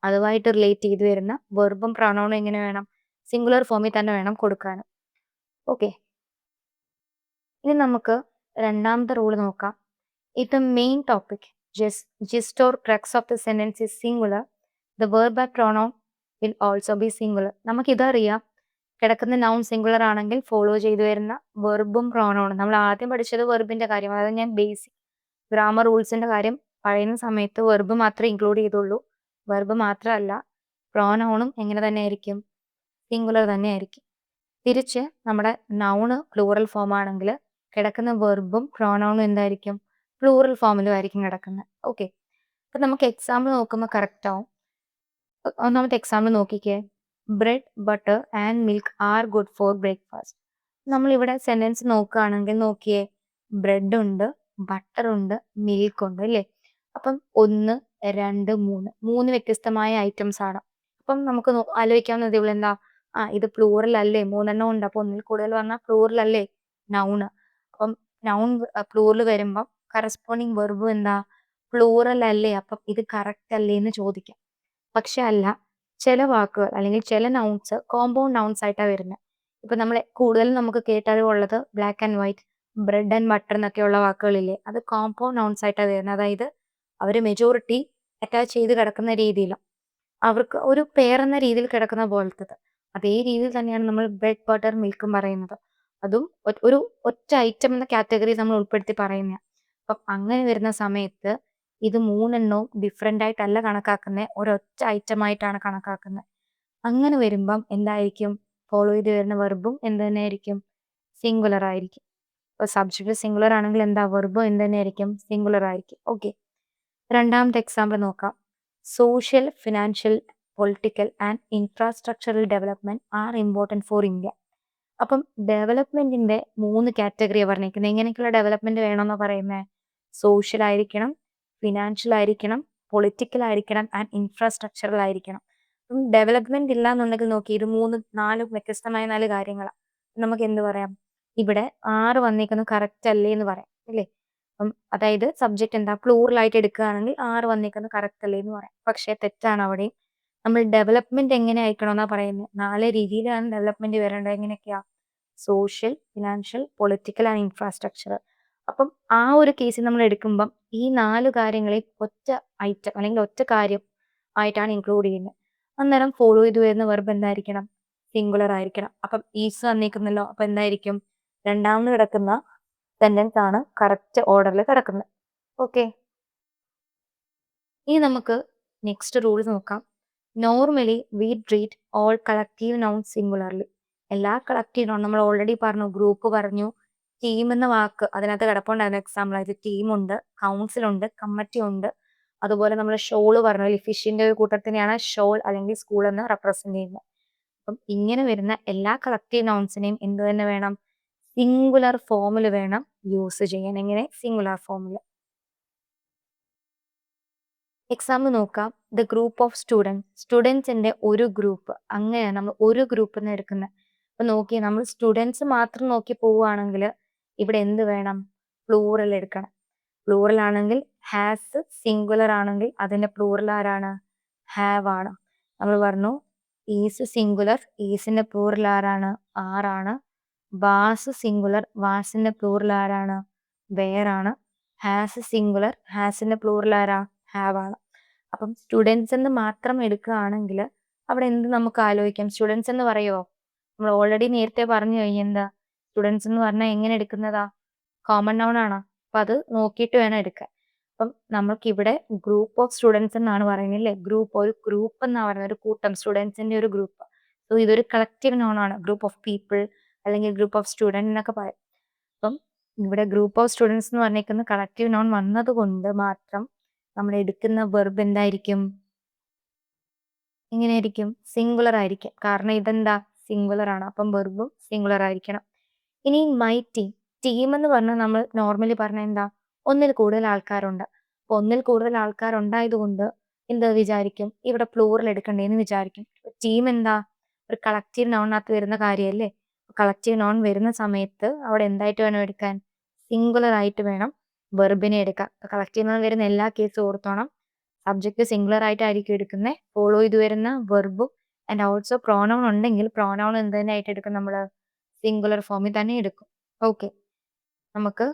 അതുമായിട്ട് റിലേറ്റ് ചെയ്ത് വരുന്ന വെർബും പ്രൊനൗണും എങ്ങനെ വേണം? സിംഗുലർ ഫോമിൽ തന്നെ വേണം കൊടുക്കാൻ. ഓക്കെ, ഇനി നമുക്ക് രണ്ടാമത്തെ റൂൾ നോക്കാം. If the main topic, gist or crux of the sentence is singular, the verb or pronoun will also be singular. നമുക്കിതറിയാം, കിടക്കുന്ന നൗൺ സിംഗുലർ ആണെങ്കിൽ ഫോളോ ചെയ്തു വരുന്ന വെർബും പ്രോണൗണും. നമ്മൾ ആദ്യം പഠിച്ചത് വെർബിന്റെ കാര്യം, അതായത് ഞാൻ ബേസിക് ഗ്രാമർ റൂൾസിന്റെ കാര്യം പറയുന്ന സമയത്ത് വെർബ് മാത്രമേ ഇൻക്ലൂഡ് ചെയ്തുള്ളൂ. വെർബ് മാത്രമല്ല, പ്രോനൗണും എങ്ങനെ തന്നെ ആയിരിക്കും? സിംഗുലർ തന്നെ ആയിരിക്കും. തിരിച്ച് നമ്മുടെ നൗണ് പ്ലൂറൽ ഫോം ആണെങ്കിൽ കിടക്കുന്ന വെർബും പ്രോനൗണും എന്തായിരിക്കും? പ്ലൂറൽ ഫോമിലും ആയിരിക്കും കിടക്കുന്നത്. ഓക്കെ, അപ്പൊ നമുക്ക് എക്സാമ്പിൾ നോക്കുമ്പോൾ കറക്റ്റ് ആവും. ഒന്നാമത്തെ എക്സാമ്പിൾ നോക്കിക്കേ. Bread, butter and milk are good for breakfast. നമ്മളിവിടെ സെന്റൻസ് നോക്കുകയാണെങ്കിൽ നോക്കിയേ, ബ്രെഡ് ഉണ്ട്, ബട്ടർ ഉണ്ട്, മിൽക്ക് ഉണ്ട് അല്ലേ? അപ്പം 1, 2, 3 വ്യത്യസ്തമായ ഐറ്റംസ് ആണ്. അപ്പം നമുക്ക് ആലോചിക്കാവുന്നത് ഇവിടെ എന്താ, ഇത് പ്ലൂറൽ അല്ലേ, 3 ഉണ്ട്, അപ്പൊ ഒന്നിൽ കൂടുതൽ പറഞ്ഞാൽ പ്ലൂറൽ അല്ലേ നൗണ്. അപ്പം നൗൺ പ്ലൂറൽ വരുമ്പം കറസ്പോണ്ടിങ് വെർബ് എന്താ, പ്ലൂറൽ അല്ലേ, അപ്പം ഇത് കറക്റ്റ് അല്ലേ എന്ന് ചോദിക്കാം. പക്ഷെ അല്ല, ചില വാക്കുകൾ അല്ലെങ്കിൽ ചില നൗൺസ് കോമ്പൗണ്ട് നൗൺസ് ആയിട്ടാണ് വരുന്നത്. ഇപ്പൊ നമ്മൾ കൂടുതലും നമുക്ക് കേട്ടറിവുള്ളത് black and white, bread and butter എന്നൊക്കെയുള്ള വാക്കുകളില്ലേ, അത് കോമ്പൗണ്ട് നൗൺസ് ആയിട്ടാണ് വരുന്നത്. അതായത് അവർ മെജോറിറ്റി അറ്റാച്ച് ചെയ്ത് കിടക്കുന്ന രീതിയിൽ അവർക്ക് ഒരു പേരെന്ന രീതിയിൽ കിടക്കുന്ന പോലത്തത്. അതേ രീതിയിൽ തന്നെയാണ് നമ്മൾ ബ്രെഡ്, ബട്ടർ, മിൽക്കും പറയുന്നത്. അതും ഒരു ഒറ്റ ഐറ്റം എന്ന കാറ്റഗറി നമ്മൾ ഉൾപ്പെടുത്തി പറയുന്ന. അപ്പം അങ്ങനെ വരുന്ന സമയത്ത് ഇത് 3 ഡിഫറെന്റ് ആയിട്ടല്ല കണക്കാക്കുന്നത്, ഒരൊറ്റ ഐറ്റം ആയിട്ടാണ് കണക്കാക്കുന്നത്. അങ്ങനെ വരുമ്പം എന്തായിരിക്കും? ഫോളോ ചെയ്ത് വരുന്ന വെർബും എന്ത് തന്നെ ആയിരിക്കും? സിംഗുലർ ആയിരിക്കും. ഇപ്പൊ സബ്ജക്ട് സിംഗുലർ ആണെങ്കിൽ എന്താ, വെർബും എന്ത് തന്നെ ആയിരിക്കും? സിംഗുലർ ആയിരിക്കും. ഓക്കെ, രണ്ടാമത്തെ എക്സാമ്പിൾ നോക്കാം. Social, financial, political and infrastructural development are important for India. അപ്പം ഡെവലപ്മെന്റിന്റെ 3 കാറ്റഗറിയാണ് പറഞ്ഞിരിക്കുന്നത്. എങ്ങനെയൊക്കെയുള്ള ഡെവലപ്മെന്റ് വേണമെന്ന് പറയുന്നത്? സോഷ്യൽ ആയിരിക്കണം, ഫിനാൻഷ്യൽ ആയിരിക്കണം, പൊളിറ്റിക്കൽ ആയിരിക്കണം ആൻഡ് ഇൻഫ്രാസ്ട്രക്ചറൽ ആയിരിക്കണം. ഡെവലപ്മെന്റ് ഇല്ല എന്നുണ്ടെങ്കിൽ നോക്കി, ഇത് 4 വ്യത്യസ്തമായ 4 കാര്യങ്ങളാണ്. നമുക്ക് എന്ത് പറയാം? ഇവിടെ 6 വന്നേക്കുന്നത് കറക്റ്റ് അല്ലേ എന്ന് പറയാം അല്ലേ? അപ്പം അതായത് സബ്ജക്റ്റ് എന്താ, പ്ലൂറൽ ആയിട്ട് എടുക്കുകയാണെങ്കിൽ 6 വന്നേക്കുന്നത് കറക്റ്റ് അല്ലേ എന്ന് പറയാം. പക്ഷേ തെറ്റാണ് അവിടെ. നമ്മൾ ഡെവലപ്മെന്റ് എങ്ങനെ അയക്കണമെന്നാ പറയുന്നത്? 4 രീതിയിലാണ് ഡെവലപ്മെന്റ് വരേണ്ടത്. എങ്ങനെയൊക്കെയാ? Social, financial, political and infrastructure. അപ്പം ആ ഒരു കേസിൽ നമ്മൾ എടുക്കുമ്പം ഈ 4 കാര്യങ്ങളിൽ ഒറ്റ ഐറ്റം അല്ലെങ്കിൽ ഒറ്റ കാര്യം ആയിട്ടാണ് ഇൻക്ലൂഡ് ചെയ്യുന്നത്. അന്നേരം ഫോളോ ചെയ്ത് വരുന്ന വെർബ് എന്തായിരിക്കണം? സിംഗുലർ ആയിരിക്കണം. അപ്പം ഈസ് വന്നേക്കുന്നല്ലോ, അപ്പൊ എന്തായിരിക്കും? രണ്ടാമത് കിടക്കുന്ന സെന്റൻസ് ആണ് കറക്റ്റ് ഓർഡറിൽ കിടക്കുന്നത്. ഓക്കെ, ഇനി നമുക്ക് നെക്സ്റ്റ് റൂൾ നോക്കാം. Normally we treat all collective noun singularly. എല്ലാ കളക്റ്റീവ് നൗൺ നമ്മൾ ഓൾറെഡി പറഞ്ഞു, ഗ്രൂപ്പ് പറഞ്ഞു, ടീം എന്ന വാക്ക് അതിനകത്ത് കിടപ്പുണ്ടായിരുന്നു. എക്സാമ്പിൾ ആയിട്ട് ടീമുണ്ട്, കൗൺസിൽ ഉണ്ട്, കമ്മിറ്റി ഉണ്ട്. അതുപോലെ നമ്മൾ ഷോള് പറഞ്ഞു, ഫിഷിന്റെ ഒരു കൂട്ടത്തിനെയാണ് ഷോൾ അല്ലെങ്കിൽ സ്കൂൾ എന്ന് റെപ്രസെന്റ് ചെയ്യുന്നത്. അപ്പം ഇങ്ങനെ വരുന്ന എല്ലാ കളക്റ്റീവ് നൗൺസിനെയും എന്ത് തന്നെ വേണം? സിംഗുലർ ഫോമിൽ വേണം യൂസ് ചെയ്യാൻ. എങ്ങനെ? സിംഗുലർ ഫോമിൽ. എക്സാമ്പിൾ നോക്കാം. ദ ഗ്രൂപ്പ് ഓഫ് സ്റ്റുഡൻസിന്റെ ഒരു ഗ്രൂപ്പ്, അങ്ങനെയാണ് നമ്മൾ ഒരു ഗ്രൂപ്പ് എന്ന് എടുക്കുന്നത്. അപ്പൊ നോക്കി, നമ്മൾ സ്റ്റുഡൻസ് മാത്രം നോക്കി പോവുകയാണെങ്കിൽ ഇവിടെ എന്ത് വേണം? പ്ലൂറൽ എടുക്കണം. പ്ലൂറൽ ആണെങ്കിൽ ഹാസ്, സിംഗുലർ ആണെങ്കിൽ അതിന്റെ പ്ലൂറൽ ആരാണ്? ഹാവ് ആണ്. നമ്മൾ പറഞ്ഞു ഈസ് സിംഗുലർ, ഈസിന്റെ പ്ലൂറൽ ആരാണ്? ആറാണ്. വാസ് സിംഗുലർ, വാസിന്റെ പ്ലൂറൽ ആരാണ്? വേറാണ്. ഹാസ് സിംഗുലർ, ഹാസിന്റെ പ്ലൂറൽ ആരാ? ഹാവ് ആണ്. അപ്പം സ്റ്റുഡൻസ് എന്ന് മാത്രം എടുക്കുകയാണെങ്കിൽ അവിടെ എന്ത് നമുക്ക് ആലോചിക്കാം? സ്റ്റുഡൻസ് എന്ന് പറയുമോ? നമ്മൾ ഓൾറെഡി നേരത്തെ പറഞ്ഞു എന്താ സ്റ്റുഡൻസ് എന്ന് പറഞ്ഞാൽ എങ്ങനെ എടുക്കുന്നതാ? കോമൺ നൗൺ ആണ്. അപ്പൊ അത് നോക്കിയിട്ട് വേണം എടുക്കാൻ. അപ്പം നമ്മൾക്ക് ഇവിടെ ഗ്രൂപ്പ് ഓഫ് സ്റ്റുഡൻസ് എന്നാണ് പറയുന്നത് അല്ലേ? ഒരു ഗ്രൂപ്പ് എന്നാ പറയുന്നത്, ഒരു കൂട്ടം, സ്റ്റുഡൻസിന്റെ ഒരു ഗ്രൂപ്പ്. സോ ഇതൊരു കളക്റ്റീവ് നൗൺ ആണ്. ഗ്രൂപ്പ് ഓഫ് പീപ്പിൾ അല്ലെങ്കിൽ ഗ്രൂപ്പ് ഓഫ് സ്റ്റുഡൻറ് എന്നൊക്കെ പറയും. അപ്പം ഇവിടെ ഗ്രൂപ്പ് ഓഫ് സ്റ്റുഡൻസ് എന്ന് പറഞ്ഞിരിക്കുന്ന കളക്റ്റീവ് നൗൺ വന്നത് കൊണ്ട് മാത്രം നമ്മൾ എടുക്കുന്ന വെർബ് എന്തായിരിക്കും? എങ്ങനെയായിരിക്കും? സിംഗുലർ ആയിരിക്കും. കാരണം ഇതെന്താ? സിംഗുലർ ആണ്. അപ്പം വെർബും സിംഗുലർ ആയിരിക്കണം. ഇനി മൈ ടീം എന്ന് പറഞ്ഞാൽ നമ്മൾ നോർമലി പറഞ്ഞ എന്താ? ഒന്നിൽ കൂടുതൽ ആൾക്കാരുണ്ട്. അപ്പൊ ഒന്നിൽ കൂടുതൽ ആൾക്കാരുണ്ടായത് കൊണ്ട് എന്ത് വിചാരിക്കും? ഇവിടെ പ്ലൂറൽ എടുക്കണ്ടേന്ന് വിചാരിക്കും. ടീം എന്താ? ഒരു കളക്റ്റീവ് നൗണിനകത്ത് വരുന്ന കാര്യമല്ലേ. കളക്റ്റീവ് നൗൺ വരുന്ന സമയത്ത് അവിടെ എന്തായിട്ട് വേണം എടുക്കാൻ? സിംഗുലർ ആയിട്ട് വേണം വെർബിനെ എടുക്കാൻ. കളക്റ്റീവ് നൗൺ വരുന്ന എല്ലാ കേസും ഓർത്തോണം. സബ്ജക്റ്റ് സിംഗുലർ ആയിട്ടായിരിക്കും എടുക്കുന്നത്. ഫോളോ ചെയ്ത് വരുന്ന വെർബും ആൻഡ് ഓൾസോ പ്രോനൗൺ ഉണ്ടെങ്കിൽ പ്രോനൗൺ എന്ത് തന്നെ ആയിട്ട് എടുക്കും? നമ്മൾ സിംഗുലർ ഫോമിൽ തന്നെ എടുക്കും. ഓക്കെ, നമുക്ക്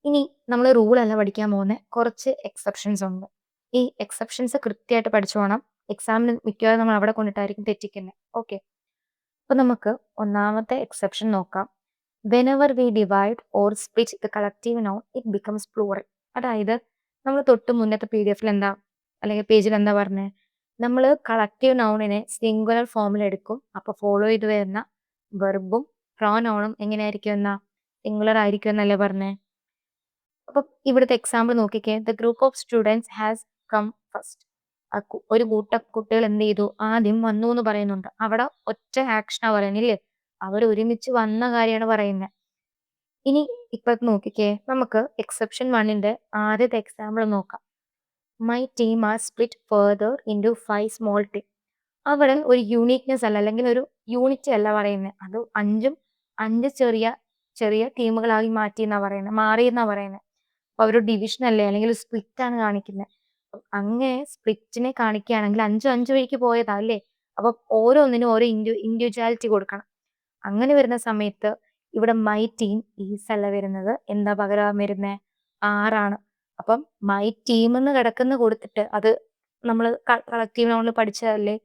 ഇനി നമ്മൾ റൂൾ അല്ല പഠിക്കാൻ പോകുന്നത്, കുറച്ച് എക്സെപ്ഷൻസ് ഉണ്ട്. ഈ എക്സെപ്ഷൻസ് കൃത്യമായിട്ട് പഠിച്ചു പോകണം. എക്സാമിന് മിക്കവാറും നമ്മൾ അവിടെ കൊണ്ടിട്ടായിരിക്കും തെറ്റിക്കുന്നത്. ഓക്കെ, അപ്പൊ നമുക്ക് ഒന്നാമത്തെ എക്സെപ്ഷൻ നോക്കാം. Whenever we divide or split the collective noun it becomes plural. അതായത് നമ്മൾ തൊട്ട് മുന്നത്തെ PDF എന്താ അല്ലെങ്കിൽ പേജിൽ എന്താ പറഞ്ഞത്? നമ്മൾ കളക്റ്റീവ് നൗണിനെ സിംഗുലർ ഫോമിൽ എടുക്കും. അപ്പൊ ഫോളോ ചെയ്ത് വരുന്ന വെർബും പ്രോനൗണും എങ്ങനെയായിരിക്കും എന്നാ? സിംഗുലർ ആയിരിക്കും എന്നല്ലേ പറഞ്ഞേ. അപ്പൊ ഇവിടുത്തെ എക്സാമ്പിൾ നോക്കിക്കേ. The group of students has come first. ഒരു കൂട്ടം കുട്ടികൾ എന്ത് ചെയ്തു? ആദ്യം വന്നു എന്ന് പറയുന്നുണ്ട്. അവിടെ ഒറ്റ ആക്ഷനാ പറയുന്നില്ലേ, അവർ ഒരുമിച്ച് വന്ന കാര്യമാണ് പറയുന്നത്. ഇനി ഇപ്പൊ നോക്കിക്കേ, നമുക്ക് എക്സെപ്ഷൻ 1ന്റെ ആദ്യത്തെ എക്സാമ്പിൾ നോക്കാം. My team are split further into 5 small team. അവിടെ ഒരു യൂണീക്നെസ് അല്ല, അല്ലെങ്കിൽ ഒരു യൂണിറ്റി അല്ല പറയുന്നത്. അത് അഞ്ച് ചെറിയ ചെറിയ ടീമുകളായി മാറ്റി എന്നാ പറയുന്നത്, മാറി എന്നാ പറയുന്നത്. അപ്പൊ ഒരു ഡിവിഷൻ അല്ലേ, അല്ലെങ്കിൽ ഒരു സ്പ്ലിറ്റ് ആണ് കാണിക്കുന്നത്. അങ്ങനെ സ്പ്ലിറ്റിനെ കാണിക്കുകയാണെങ്കിൽ 5 വഴിക്ക് പോയതാ അല്ലേ. അപ്പൊ ഓരോന്നിനും ഓരോ ഇൻഡിവിജ്വാലിറ്റി കൊടുക്കണം. അങ്ങനെ വരുന്ന സമയത്ത് ഇവിടെ മൈ ടീം ഈസ് അല്ല വരുന്നത്, എന്താ പകരം വരുന്നത്? ആറാണ്. അപ്പം മൈ ടീം എന്ന് കിടക്കുന്ന കൊടുത്തിട്ട് അത് നമ്മൾ കളക്റ്റീവ് നൗണിൽ പഠിച്ചതല്ലേ.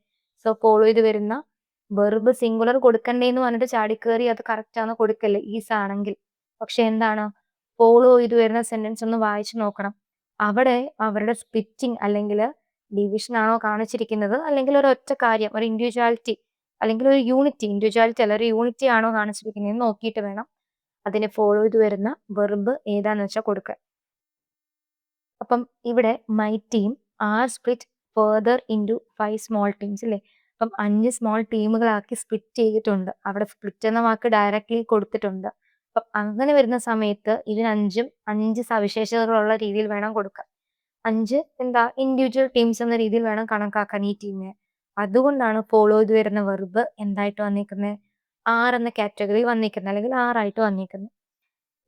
സോ ഫോളോ ചെയ്ത് വരുന്ന വെർബ് സിംഗുലർ കൊടുക്കണ്ടേന്ന് പറഞ്ഞിട്ട് ചാടിക്കേറി അത് കറക്റ്റ് ആണ് കൊടുക്കല്ലേ ഈസ് ആണെങ്കിൽ. പക്ഷെ എന്താണ്, ഫോളോ ചെയ്ത് വരുന്ന സെന്റൻസ് ഒന്ന് വായിച്ചു നോക്കണം. അവിടെ അവരുടെ സ്പ്ലിറ്റിംഗ് അല്ലെങ്കിൽ ഡിവിഷൻ ആണോ കാണിച്ചിരിക്കുന്നത്, അല്ലെങ്കിൽ ഒരു ഒറ്റ കാര്യം, ഒരു ഇൻഡിവിജ്വാലിറ്റി അല്ലെങ്കിൽ ഒരു യൂണിറ്റി, ഇൻഡിവിജ്വാലിറ്റി അല്ല ഒരു യൂണിറ്റി ആണോ കാണിച്ചിരിക്കുന്നത് നോക്കിയിട്ട് വേണം അതിനെ ഫോളോ ചെയ്ത് വരുന്ന വെർബ് ഏതാന്ന് വെച്ചാൽ കൊടുക്കുക. അപ്പം ഇവിടെ my team are split further into 5 small teams അല്ലേ. അപ്പം 5 സ്മോൾ ടീമുകളാക്കി സ്പ്ലിറ്റ് ചെയ്തിട്ടുണ്ട്. അവിടെ സ്പ്ലിറ്റ് എന്ന വാക്ക് ഡയറക്റ്റ്ലി കൊടുത്തിട്ടുണ്ട്. അപ്പം അങ്ങനെ വരുന്ന സമയത്ത് ഇതിന് 5 സവിശേഷതകളുള്ള രീതിയിൽ വേണം കൊടുക്കാൻ. 5 എന്താ ഇൻഡിവിജ്വൽ ടീംസ് എന്ന രീതിയിൽ വേണം കണക്കാക്കാൻ ഈ ടീമിനെ. അതുകൊണ്ടാണ് ഫോളോ ചെയ്ത് വരുന്ന വെർബ് എന്തായിട്ട് വന്നിരിക്കുന്നത്? 6 എന്ന കാറ്റഗറി വന്നിരിക്കുന്നത്, അല്ലെങ്കിൽ 6 ആയിട്ട് വന്നിരിക്കുന്നത്.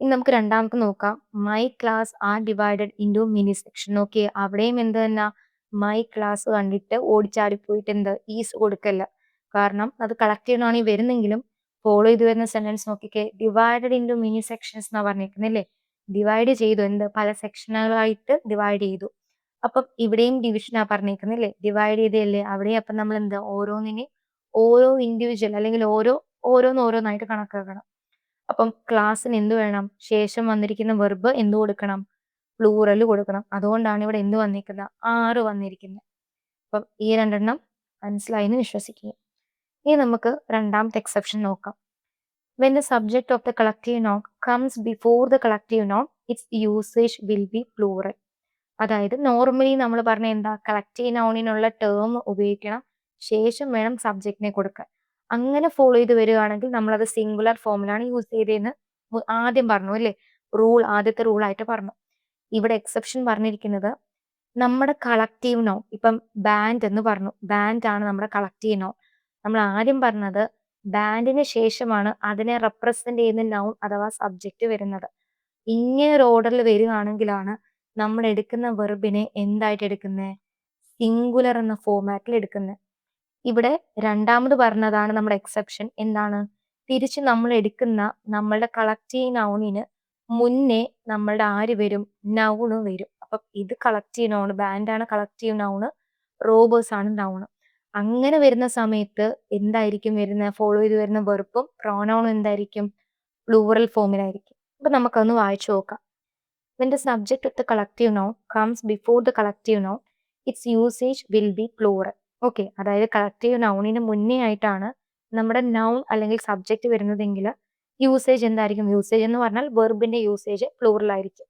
ഇനി നമുക്ക് രണ്ടാമത്തെ നോക്കാം. My class are divided into mini section. നോക്കിയേ, അവിടെയും എന്ത് തന്നെ മൈ ക്ലാസ് കണ്ടിട്ട് ഓടിച്ചാടിപ്പോയിട്ട് എന്ത് ഈസ് കൊടുക്കല്ല. കാരണം അത് കളക്റ്റീവ് ആണ് വരുന്നെങ്കിലും ഫോളോ ചെയ്ത് വരുന്ന സെന്റൻസ് നോക്കിക്കേ. ഡിവൈഡഡ് ഇൻടു മിനി സെക്ഷൻസ് എന്നാ പറഞ്ഞിരിക്കുന്നില്ലേ. ഡിവൈഡ് ചെയ്തു, എന്ത് പല സെക്ഷനുകളായിട്ട് ഡിവൈഡ് ചെയ്തു. അപ്പം ഇവിടെയും ഡിവിഷനാ പറഞ്ഞിരിക്കുന്നില്ലേ, ഡിവൈഡ് ചെയ്തല്ലേ. അവിടെ അപ്പം നമ്മൾ എന്താ ഓരോന്നിനെ ഓരോ ഇൻഡിവിജ്വൽ അല്ലെങ്കിൽ ഓരോന്നായിട്ട് കണക്കാക്കണം. അപ്പം ക്ലാസ്സിന് എന്ത് വേണം? ശേഷം വന്നിരിക്കുന്ന വെർബ് എന്ത് കൊടുക്കണം? പ്ലൂറൽ കൊടുക്കണം. അതുകൊണ്ടാണ് ഇവിടെ എന്ത് വന്നിരിക്കുന്നത്? 6 വന്നിരിക്കുന്നത്. അപ്പം ഈ രണ്ടെണ്ണം മനസ്സിലായെന്ന് വിശ്വസിക്കുക. ഇനി നമുക്ക് രണ്ടാമത്തെ എക്സെപ്ഷൻ നോക്കാം. When the subject of the collective noun comes before the collective noun it's usage will be plural. അതായത് നോർമലി നമ്മൾ പറഞ്ഞ എന്താ, കളക്റ്റീവ് നൗണിനുള്ള ടേം ഉപയോഗിക്കണം, ശേഷം വേണം സബ്ജക്റ്റിനെ കൊടുക്കാൻ. അങ്ങനെ ഫോളോ ചെയ്ത് വരികയാണെങ്കിൽ നമ്മളത് സിംഗുലർ ഫോമിലാണ് യൂസ് ചെയ്തതെന്ന് ആദ്യം പറഞ്ഞു അല്ലേ. ആദ്യത്തെ റൂൾ ആയിട്ട് പറഞ്ഞു. ഇവിടെ എക്സെപ്ഷൻ പറഞ്ഞിരിക്കുന്നത് നമ്മുടെ കളക്റ്റീവ് നൗൺ. ഇപ്പം ബാൻഡ് എന്ന് പറഞ്ഞു, ബാൻഡ് ആണ് നമ്മുടെ കളക്റ്റീവ് നൗൺ. നമ്മൾ ആദ്യം പറഞ്ഞത് ബാൻഡിന് ശേഷമാണ് അതിനെ റെപ്രസെന്റ് ചെയ്യുന്ന നൗൺ അഥവാ സബ്ജക്റ്റ് വരുന്നത്. ഇങ്ങനെ ഒരു ഓർഡറിൽ വരികയാണെങ്കിലാണ് നമ്മൾ എടുക്കുന്ന വെർബിനെ എന്തായിട്ട് എടുക്കുന്നത്? സിംഗുലർ എന്ന ഫോമാറ്റിൽ എടുക്കുന്നത്. ഇവിടെ രണ്ടാമത് പറഞ്ഞതാണ് നമ്മുടെ എക്സെപ്ഷൻ. എന്താണ്? തിരിച്ച് നമ്മൾ എടുക്കുന്ന നമ്മളുടെ കളക്റ്റീവ് നൗണിന് മുന്നേ നമ്മളുടെ ആര് വരും? നൗണ് വരും. അപ്പം ഇത് കളക്റ്റീവ് നൗൺ, ബാൻഡാണ് കളക്റ്റീവ് നൗണ്, റോബേഴ്സ് ആണ് നൗണ്. അങ്ങനെ വരുന്ന സമയത്ത് എന്തായിരിക്കും വരുന്നത്? ഫോളോ ചെയ്ത് വരുന്ന വെർബും പ്രോനൗണും എന്തായിരിക്കും? പ്ലൂറൽ ഫോമിലായിരിക്കും. അപ്പൊ നമുക്കൊന്ന് വായിച്ചു നോക്കാം. When the subject of the collective noun comes before the collective noun, its usage will be plural. Okay, അതായത് കളക്റ്റീവ് നൗണിന് മുന്നേ ആയിട്ടാണ് നമ്മുടെ നൗൺ അല്ലെങ്കിൽ സബ്ജക്റ്റ് വരുന്നതെങ്കിൽ യൂസേജ് എന്തായിരിക്കും? യൂസേജ് എന്ന് പറഞ്ഞാൽ വെർബിന്റെ യൂസേജ് പ്ലൂറൽ ആയിരിക്കും.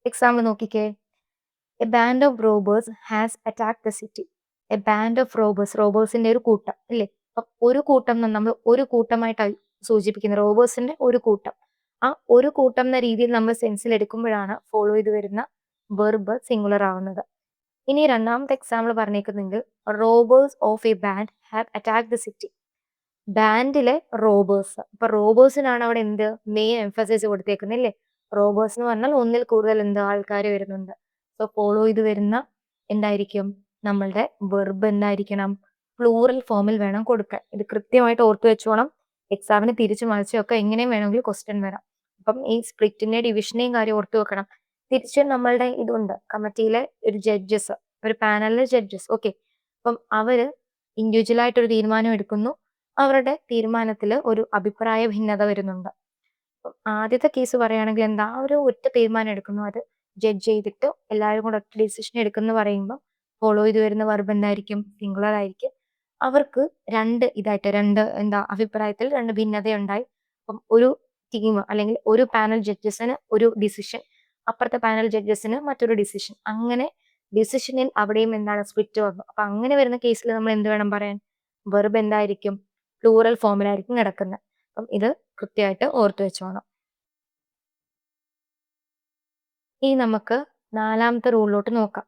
എക്സാമ്പിൾ നോക്കിക്കേ. A band of robbers has attack the city. A band of റോബേഴ്സിന്റെ ഒരു കൂട്ടം അല്ലേ. അപ്പം ഒരു കൂട്ടം നമ്മൾ ഒരു കൂട്ടമായിട്ടാണ് സൂചിപ്പിക്കുന്നത്, റോബേഴ്സിന്റെ ഒരു കൂട്ടം. ആ ഒരു കൂട്ടം എന്ന രീതിയിൽ നമ്മൾ സെൻസിൽ എടുക്കുമ്പോഴാണ് ഫോളോ ചെയ്ത് വരുന്ന വെർബ് സിംഗുലർ ആവുന്നത്. ഇനി രണ്ടാമത്തെ എക്സാമ്പിൾ പറഞ്ഞേക്കുന്നെങ്കിൽ robbers of a band have attack the city. ബാൻഡിലെ റോബേഴ്സ്. അപ്പൊ റോബേഴ്സിനാണ് അവിടെ എന്ത് മെയിൻ എംഫസിസ് കൊടുത്തേക്കുന്നില്ലേ? റോബേഴ്സ് എന്ന് പറഞ്ഞാൽ ഒന്നിൽ കൂടുതൽ എന്ത് ആൾക്കാർ വരുന്നുണ്ട്. സോ ഫോളോ ചെയ്ത് വരുന്ന എന്തായിരിക്കും നമ്മളുടെ വെർബ് എന്തായിരിക്കണം? പ്ലൂറൽ ഫോമിൽ വേണം കൊടുക്കാൻ. ഇത് കൃത്യമായിട്ട് ഓർത്തു വെച്ചോണം. എക്സാമിന് തിരിച്ചു മറിച്ചൊക്കെ എങ്ങനെയും വേണമെങ്കിൽ ക്വസ്റ്റ്യൻ വരാം. അപ്പം ഈ സ്പ്ലിറ്റിന്റെ ഡിവിഷനെയും കാര്യം ഓർത്തു വെക്കണം. തിരിച്ച് നമ്മളുടെ ഇതുണ്ട് കമ്മിറ്റിയിലെ ഒരു ജഡ്ജസ്, ഒരു പാനലിലെ ജഡ്ജസ്. ഓക്കെ, അപ്പം അവര് ഇൻഡിവിജ്വൽ ആയിട്ട് ഒരു തീരുമാനം എടുക്കുന്നു. അവരുടെ തീരുമാനത്തിൽ ഒരു അഭിപ്രായ ഭിന്നത വരുന്നുണ്ട്. അപ്പം ആദ്യത്തെ കേസ് പറയുകയാണെങ്കിൽ എന്താ, ഒരു ഒറ്റ തീരുമാനം എടുക്കുന്നു, അത് ജഡ്ജ് ചെയ്തിട്ട് എല്ലാവരും കൂടെ ഒറ്റ ഡിസിഷൻ എടുക്കുന്നു പറയുമ്പോൾ ഫോളോ ചെയ്ത് വരുന്ന വെർബ് എന്തായിരിക്കും? സിംഗുലർ ആയിരിക്കും. അവർക്ക് രണ്ട് എന്താ അഭിപ്രായത്തിൽ രണ്ട് ഭിന്നതയുണ്ടായി. അപ്പം ഒരു ടീം അല്ലെങ്കിൽ ഒരു പാനൽ ജഡ്ജസിന് ഒരു ഡിസിഷൻ, അപ്പുറത്തെ പാനൽ ജഡ്ജസിന് മറ്റൊരു ഡിസിഷൻ. അങ്ങനെ ഡിസിഷനിൽ അവിടെയും എന്താണ് സ്പ്ലിറ്റ് വന്നു. അപ്പൊ അങ്ങനെ വരുന്ന കേസിൽ നമ്മൾ എന്ത് വേണം പറയാൻ? വെർബ് എന്തായിരിക്കും? പ്ലൂറൽ ഫോമിലായിരിക്കും കിടക്കുന്നത്. അപ്പം ഇത് കൃത്യമായിട്ട് ഓർത്തു വെച്ചോണം. ഇനി നമുക്ക് നാലാമത്തെ റൂളിലോട്ട് നോക്കാം.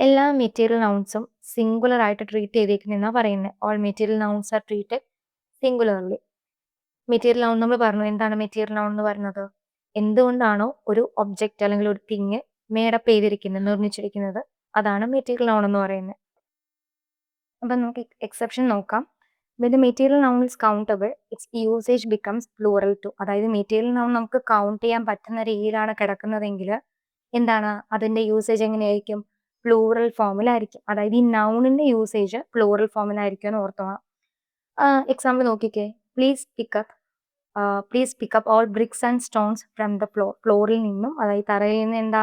എല്ലാ മെറ്റീരിയൽ നൗൺസും സിംഗുലർ ആയിട്ട് ട്രീറ്റ് ചെയ്തേക്കുന്നതെന്നാ പറയുന്നത്. All material nouns are treated singularly. Material noun നമ്മൾ പറഞ്ഞു. എന്താണ് മെറ്റീരിയൽ നൗൺ എന്ന് പറയുന്നത്? എന്തുകൊണ്ടാണോ ഒരു ഒബ്ജക്റ്റ് അല്ലെങ്കിൽ ഒരു തിങ് മേഡപ്പ് ചെയ്തിരിക്കുന്നത്, നിർമ്മിച്ചിരിക്കുന്നത്, അതാണ് മെറ്റീരിയൽ നൗൺ എന്ന് പറയുന്നത്. അപ്പം നമുക്ക് എക്സെപ്ഷൻ നോക്കാം. When the material noun is countable, its usage becomes plural too. അതായത് മെറ്റീരിയൽ നൗൺ നമുക്ക് കൗണ്ട് ചെയ്യാൻ പറ്റുന്ന രീതിയിലാണ് കിടക്കുന്നതെങ്കിൽ എന്താണ് അതിന്റെ യൂസേജ് എങ്ങനെയായിരിക്കും? പ്ലൂറൽ ഫോമിലായിരിക്കും. അതായത് ഈ നൗണിന്റെ യൂസേജ് പ്ലൂറൽ ഫോമിലായിരിക്കും എന്ന് ഓർത്തോണം. എക്സാമ്പിൾ നോക്കിക്കേ. Please pickup all BRICS and stones from the floor. ഫ്ലോറിൽ നിന്നും, അതായത് തറയിൽ നിന്ന് എന്താ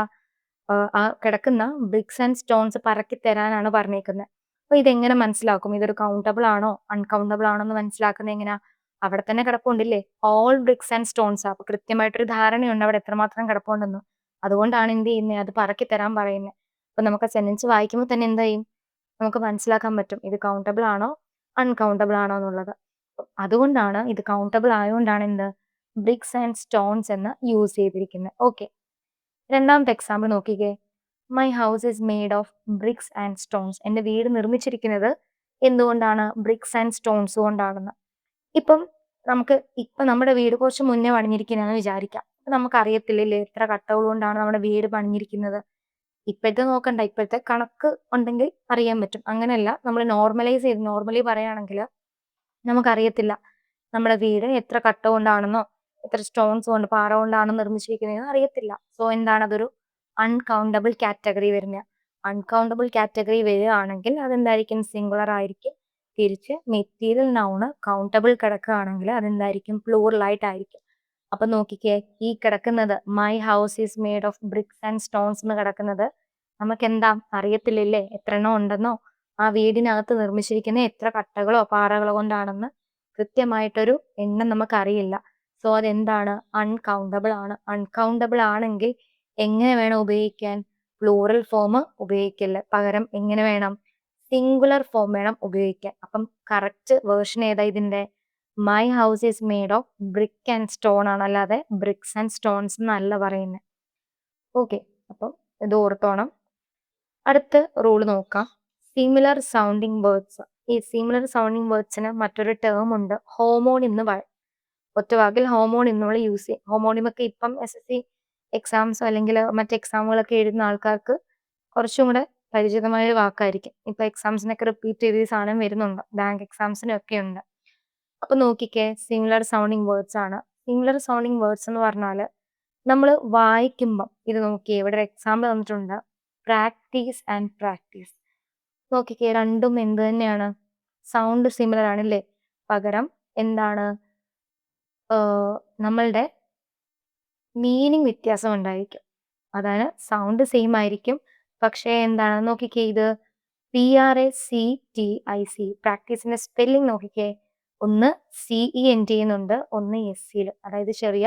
ആ കിടക്കുന്ന ബ്രിക്സ് ആൻഡ് സ്റ്റോൺസ് പറക്കി തരാനാണ് പറഞ്ഞേക്കുന്നത്. അപ്പൊ ഇതെങ്ങനെ മനസ്സിലാക്കും? ഇതൊരു കൗണ്ടബിൾ ആണോ അൺകൗണ്ടബിൾ ആണോ എന്ന് മനസ്സിലാക്കുന്നത് എങ്ങനെയാ? അവിടെ തന്നെ കിടപ്പുണ്ടില്ലേ, ഓൾ ബ്രിക്സ് ആൻഡ് സ്റ്റോൺസ്. അപ്പൊ കൃത്യമായിട്ടൊരു ധാരണയുണ്ട് അവിടെ എത്രമാത്രം കിടപ്പുണ്ടെന്ന്. അതുകൊണ്ടാണ് എന്ത് ചെയ്യുന്നത്, അത് പറക്കി തരാൻ പറയുന്നത്. അപ്പൊ നമുക്ക് സെന്റൻസ് വായിക്കുമ്പോൾ തന്നെ എന്താ ചെയ്യും, നമുക്ക് മനസ്സിലാക്കാൻ പറ്റും ഇത് കൗണ്ടബിൾ ആണോ അൺകൗണ്ടബിൾ ആണോ എന്നുള്ളത്. അതുകൊണ്ടാണ് ഇത് കൗണ്ടബിൾ ആയതുകൊണ്ടാണ് എന്ത് ബ്രിക്സ് ആൻഡ് സ്റ്റോൺസ് എന്ന് യൂസ് ചെയ്തിരിക്കുന്നത്. ഓക്കെ, രണ്ടാമത്തെ എക്സാമ്പിൾ നോക്കിക്കേ. My house is made of BRICS and stones. എൻ്റെ വീട് നിർമ്മിച്ചിരിക്കുന്നത് എന്തുകൊണ്ടാണ്? ബ്രിക്സ് ആൻഡ് സ്റ്റോൺസ് കൊണ്ടാണെന്ന്. ഇപ്പം നമ്മുടെ വീട് കുറച്ച് മുന്നേ പണിഞ്ഞിരിക്കുന്നതെന്ന് വിചാരിക്കാം. നമുക്ക് അറിയത്തില്ലേ എത്ര കട്ടകൾ കൊണ്ടാണ് നമ്മുടെ വീട് പണിഞ്ഞിരിക്കുന്നത്. ഇപ്പോഴത്തെ നോക്കണ്ട, ഇപ്പോഴത്തെ കണക്ക് ഉണ്ടെങ്കിൽ അറിയാൻ പറ്റും. അങ്ങനെയല്ല, നമ്മൾ നോർമലൈസ് ചെയ്ത് നോർമലി പറയുകയാണെങ്കിൽ നമുക്കറിയത്തില്ല നമ്മുടെ വീട് എത്ര കട്ട കൊണ്ടാണെന്നോ എത്ര സ്റ്റോൺസ് കൊണ്ട്, പാറ കൊണ്ടാണ് നിർമ്മിച്ചിരിക്കുന്നതെന്ന് അറിയത്തില്ല. സോ എന്താണ്, അതൊരു അൺകൗണ്ടബിൾ കാറ്റഗറി വരുന്ന. അൺകൗണ്ടബിൾ കാറ്റഗറി വരികയാണെങ്കിൽ അതെന്തായിരിക്കും? സിംഗുലർ ആയിരിക്കും. തിരിച്ച് മെറ്റീരിയൽ നൗണ് കൗണ്ടബിൾ കിടക്കുകയാണെങ്കിൽ അതെന്തായിരിക്കും? പ്ലൂറൽ ആയിട്ടായിരിക്കും. അപ്പൊ നോക്കിക്കേ, ഈ കിടക്കുന്നത് my house is made of BRICS and stones എന്ന് കിടക്കുന്നത് നമുക്ക് എന്താ അറിയത്തില്ലല്ലേ എത്ര എണ്ണം ഉണ്ടെന്നോ ആ വീടിനകത്ത് നിർമ്മിച്ചിരിക്കുന്ന എത്ര കട്ടകളോ പാറകളോ കൊണ്ടാണെന്ന് കൃത്യമായിട്ടൊരു എണ്ണം നമുക്കറിയില്ല. സോ അതെന്താണ്? അൺകൗണ്ടബിൾ ആണ്. അൺകൗണ്ടബിൾ ആണെങ്കിൽ എങ്ങനെ വേണം ഉപയോഗിക്കാൻ? പ്ലൂറൽ ഫോം ഉപയോഗിക്കില്ല. പകരം എങ്ങനെ വേണം? സിംഗുലർ ഫോം വേണം ഉപയോഗിക്കാൻ. അപ്പം കറക്റ്റ് വേർഷൻ ഏതാ ഇതിന്റെ? My house is made of brick and stone ആണ്, അല്ലാതെ ബ്രിക്സ് ആൻഡ് സ്റ്റോൺസ് എന്നല്ല പറയുന്നത്. ഓക്കെ, അപ്പം ഇത് ഓർത്തോണം. അടുത്ത റൂള് നോക്കാം. Similar sounding words. ഈ സിമിലർ സൗണ്ടിങ് വേർഡ്സിന് മറ്റൊരു ടേം ഉണ്ട്, ഹോമോണിം എന്ന് പറയും. ഒറ്റവാക്കിൽ ഹോമോണിം നമ്മൾ യൂസ് ചെയ്യും. ഹോമോണിമൊക്കെ ഇപ്പം SSC എക്സാംസോ അല്ലെങ്കിൽ മറ്റ് എക്സാമുകളൊക്കെ എഴുതുന്ന ആൾക്കാർക്ക് കുറച്ചും കൂടെ പരിചിതമായ ഒരു വാക്കായിരിക്കും. ഇപ്പൊ എക്സാംസിനൊക്കെ റിപ്പീറ്റ് ചെയ്ത് ഈ സാധനം വരുന്നുണ്ട്, ബാങ്ക് എക്സാംസിനൊക്കെ ഉണ്ട്. അപ്പൊ നോക്കിക്കേ, സിമിലർ സൗണ്ടിങ് വേർഡ്സ് ആണ്. സിമിലർ സൗണ്ടിങ് വേർഡ്സ് എന്ന് പറഞ്ഞാൽ നമ്മൾ വായിക്കുമ്പം ഇത് നോക്കിയേ, ഇവിടെ ഒരു എക്സാമ്പിൾ തന്നിട്ടുണ്ട്, പ്രാക്ടീസ് ആൻഡ് പ്രാക്ടീസ്. നോക്കിക്കേ, രണ്ടും എന്ത് തന്നെയാണ്? സൗണ്ട് സിമിലർ ആണല്ലേ. പകരം എന്താണ്, നമ്മളുടെ മീനിങ് വ്യത്യാസം ഉണ്ടായിരിക്കും. അതാണ്, സൗണ്ട് സെയിം ആയിരിക്കും, പക്ഷേ എന്താണ് നോക്കിക്കേ, ഇത് PRACTIC. പ്രാക്ടീസിന്റെ സ്പെല്ലിംഗ് നോക്കിക്കേ, ഒന്ന് CENT എന്നുണ്ട്, ഒന്ന് SC. അതായത് ചെറിയ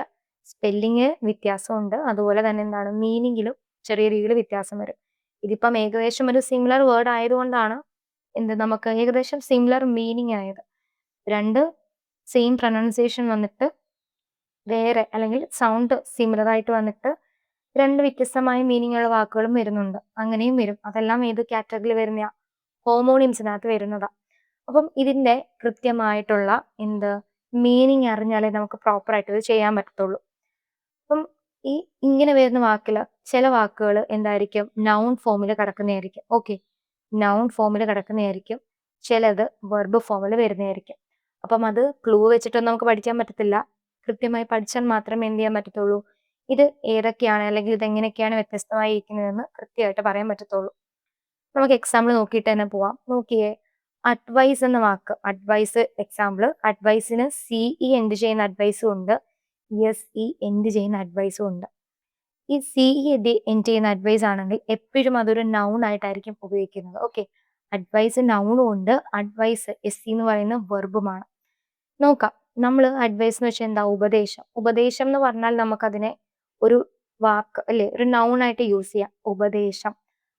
സ്പെല്ലിങ് വ്യത്യാസമുണ്ട്. അതുപോലെ തന്നെ എന്താണ് മീനിങ്ങിലും ചെറിയ രീതിയിൽ വ്യത്യാസം വരും. ഇതിപ്പം ഏകദേശം ഒരു സിമിലർ വേർഡ് ആയതുകൊണ്ടാണ് നമുക്ക് ഏകദേശം സിമിലർ മീനിങ് ആയത്. രണ്ട് സെയിം പ്രൊനൗൺസിയേഷൻ വന്നിട്ട് വേറെ അല്ലെങ്കിൽ സൗണ്ട് സിമിലർ ആയിട്ട് വന്നിട്ട് 2 വ്യത്യസ്തമായ മീനിങ് ഉള്ള വാക്കുകളും വരുന്നുണ്ട്. അങ്ങനെയും വരും. അതെല്ലാം ഏത് കാറ്റഗറിയിൽ വരുന്നയാ? ഹോമോണിംസിനകത്ത് വരുന്നതാ. അപ്പം ഇതിന്റെ കൃത്യമായിട്ടുള്ള എന്ത് മീനിങ് അറിഞ്ഞാലേ നമുക്ക് പ്രോപ്പർ ആയിട്ട് ഇത് ചെയ്യാൻ പറ്റത്തുള്ളൂ. അപ്പം ഈ ഇങ്ങനെ വരുന്ന വാക്കില് ചില വാക്കുകൾ എന്തായിരിക്കും? നൗൺ ഫോമിൽ കിടക്കുന്നതായിരിക്കും. ഓക്കെ. നൗൺ ഫോമിൽ കിടക്കുന്നതായിരിക്കും. ചിലത് വെർബ് ഫോമിൽ വരുന്നതായിരിക്കും. അപ്പം അത് ക്ലൂ വെച്ചിട്ടൊന്നും നമുക്ക് പഠിക്കാൻ പറ്റത്തില്ല. കൃത്യമായി പഠിച്ചാൽ മാത്രമേ എന്ത് ചെയ്യാൻ പറ്റത്തുള്ളൂ? ഇത് ഏതൊക്കെയാണ് അല്ലെങ്കിൽ ഇതെങ്ങനെയൊക്കെയാണ് വ്യത്യസ്തമായി ഇരിക്കുന്നതെന്ന് കൃത്യമായിട്ട് പറയാൻ പറ്റത്തുള്ളൂ. നമുക്ക് എക്സാമ്പിൾ നോക്കിയിട്ട് തന്നെ പോവാം. നോക്കിയേ, അഡ്വൈസ് എന്ന വാക്ക്. Advice example. അഡ്വൈസിന് CE എൻഡ് ചെയ്യുന്ന അഡ്വൈസും ഉണ്ട്, SE എൻഡ് ചെയ്യുന്ന അഡ്വൈസും ഉണ്ട്. ഈ CE എൻഡ് ചെയ്യുന്ന അഡ്വൈസ് ആണെങ്കിൽ എപ്പോഴും അതൊരു നൗൺ ആയിട്ടായിരിക്കും ഉപയോഗിക്കുന്നത്. ഓക്കെ. അഡ്വൈസ് നൗണും ഉണ്ട്, അഡ്വൈസ് SE എന്ന് പറയുന്ന വെർബുമാണ്. നോക്കാം. നമ്മൾ അഡ്വൈസ് എന്ന് വെച്ചാൽ എന്താ? ഉപദേശം. ഉപദേശം എന്ന് പറഞ്ഞാൽ നമുക്കതിനെ ഒരു വാക്ക് അല്ലെ, ഒരു നൗൺ ആയിട്ട് യൂസ് ചെയ്യാം. ഉപദേശം.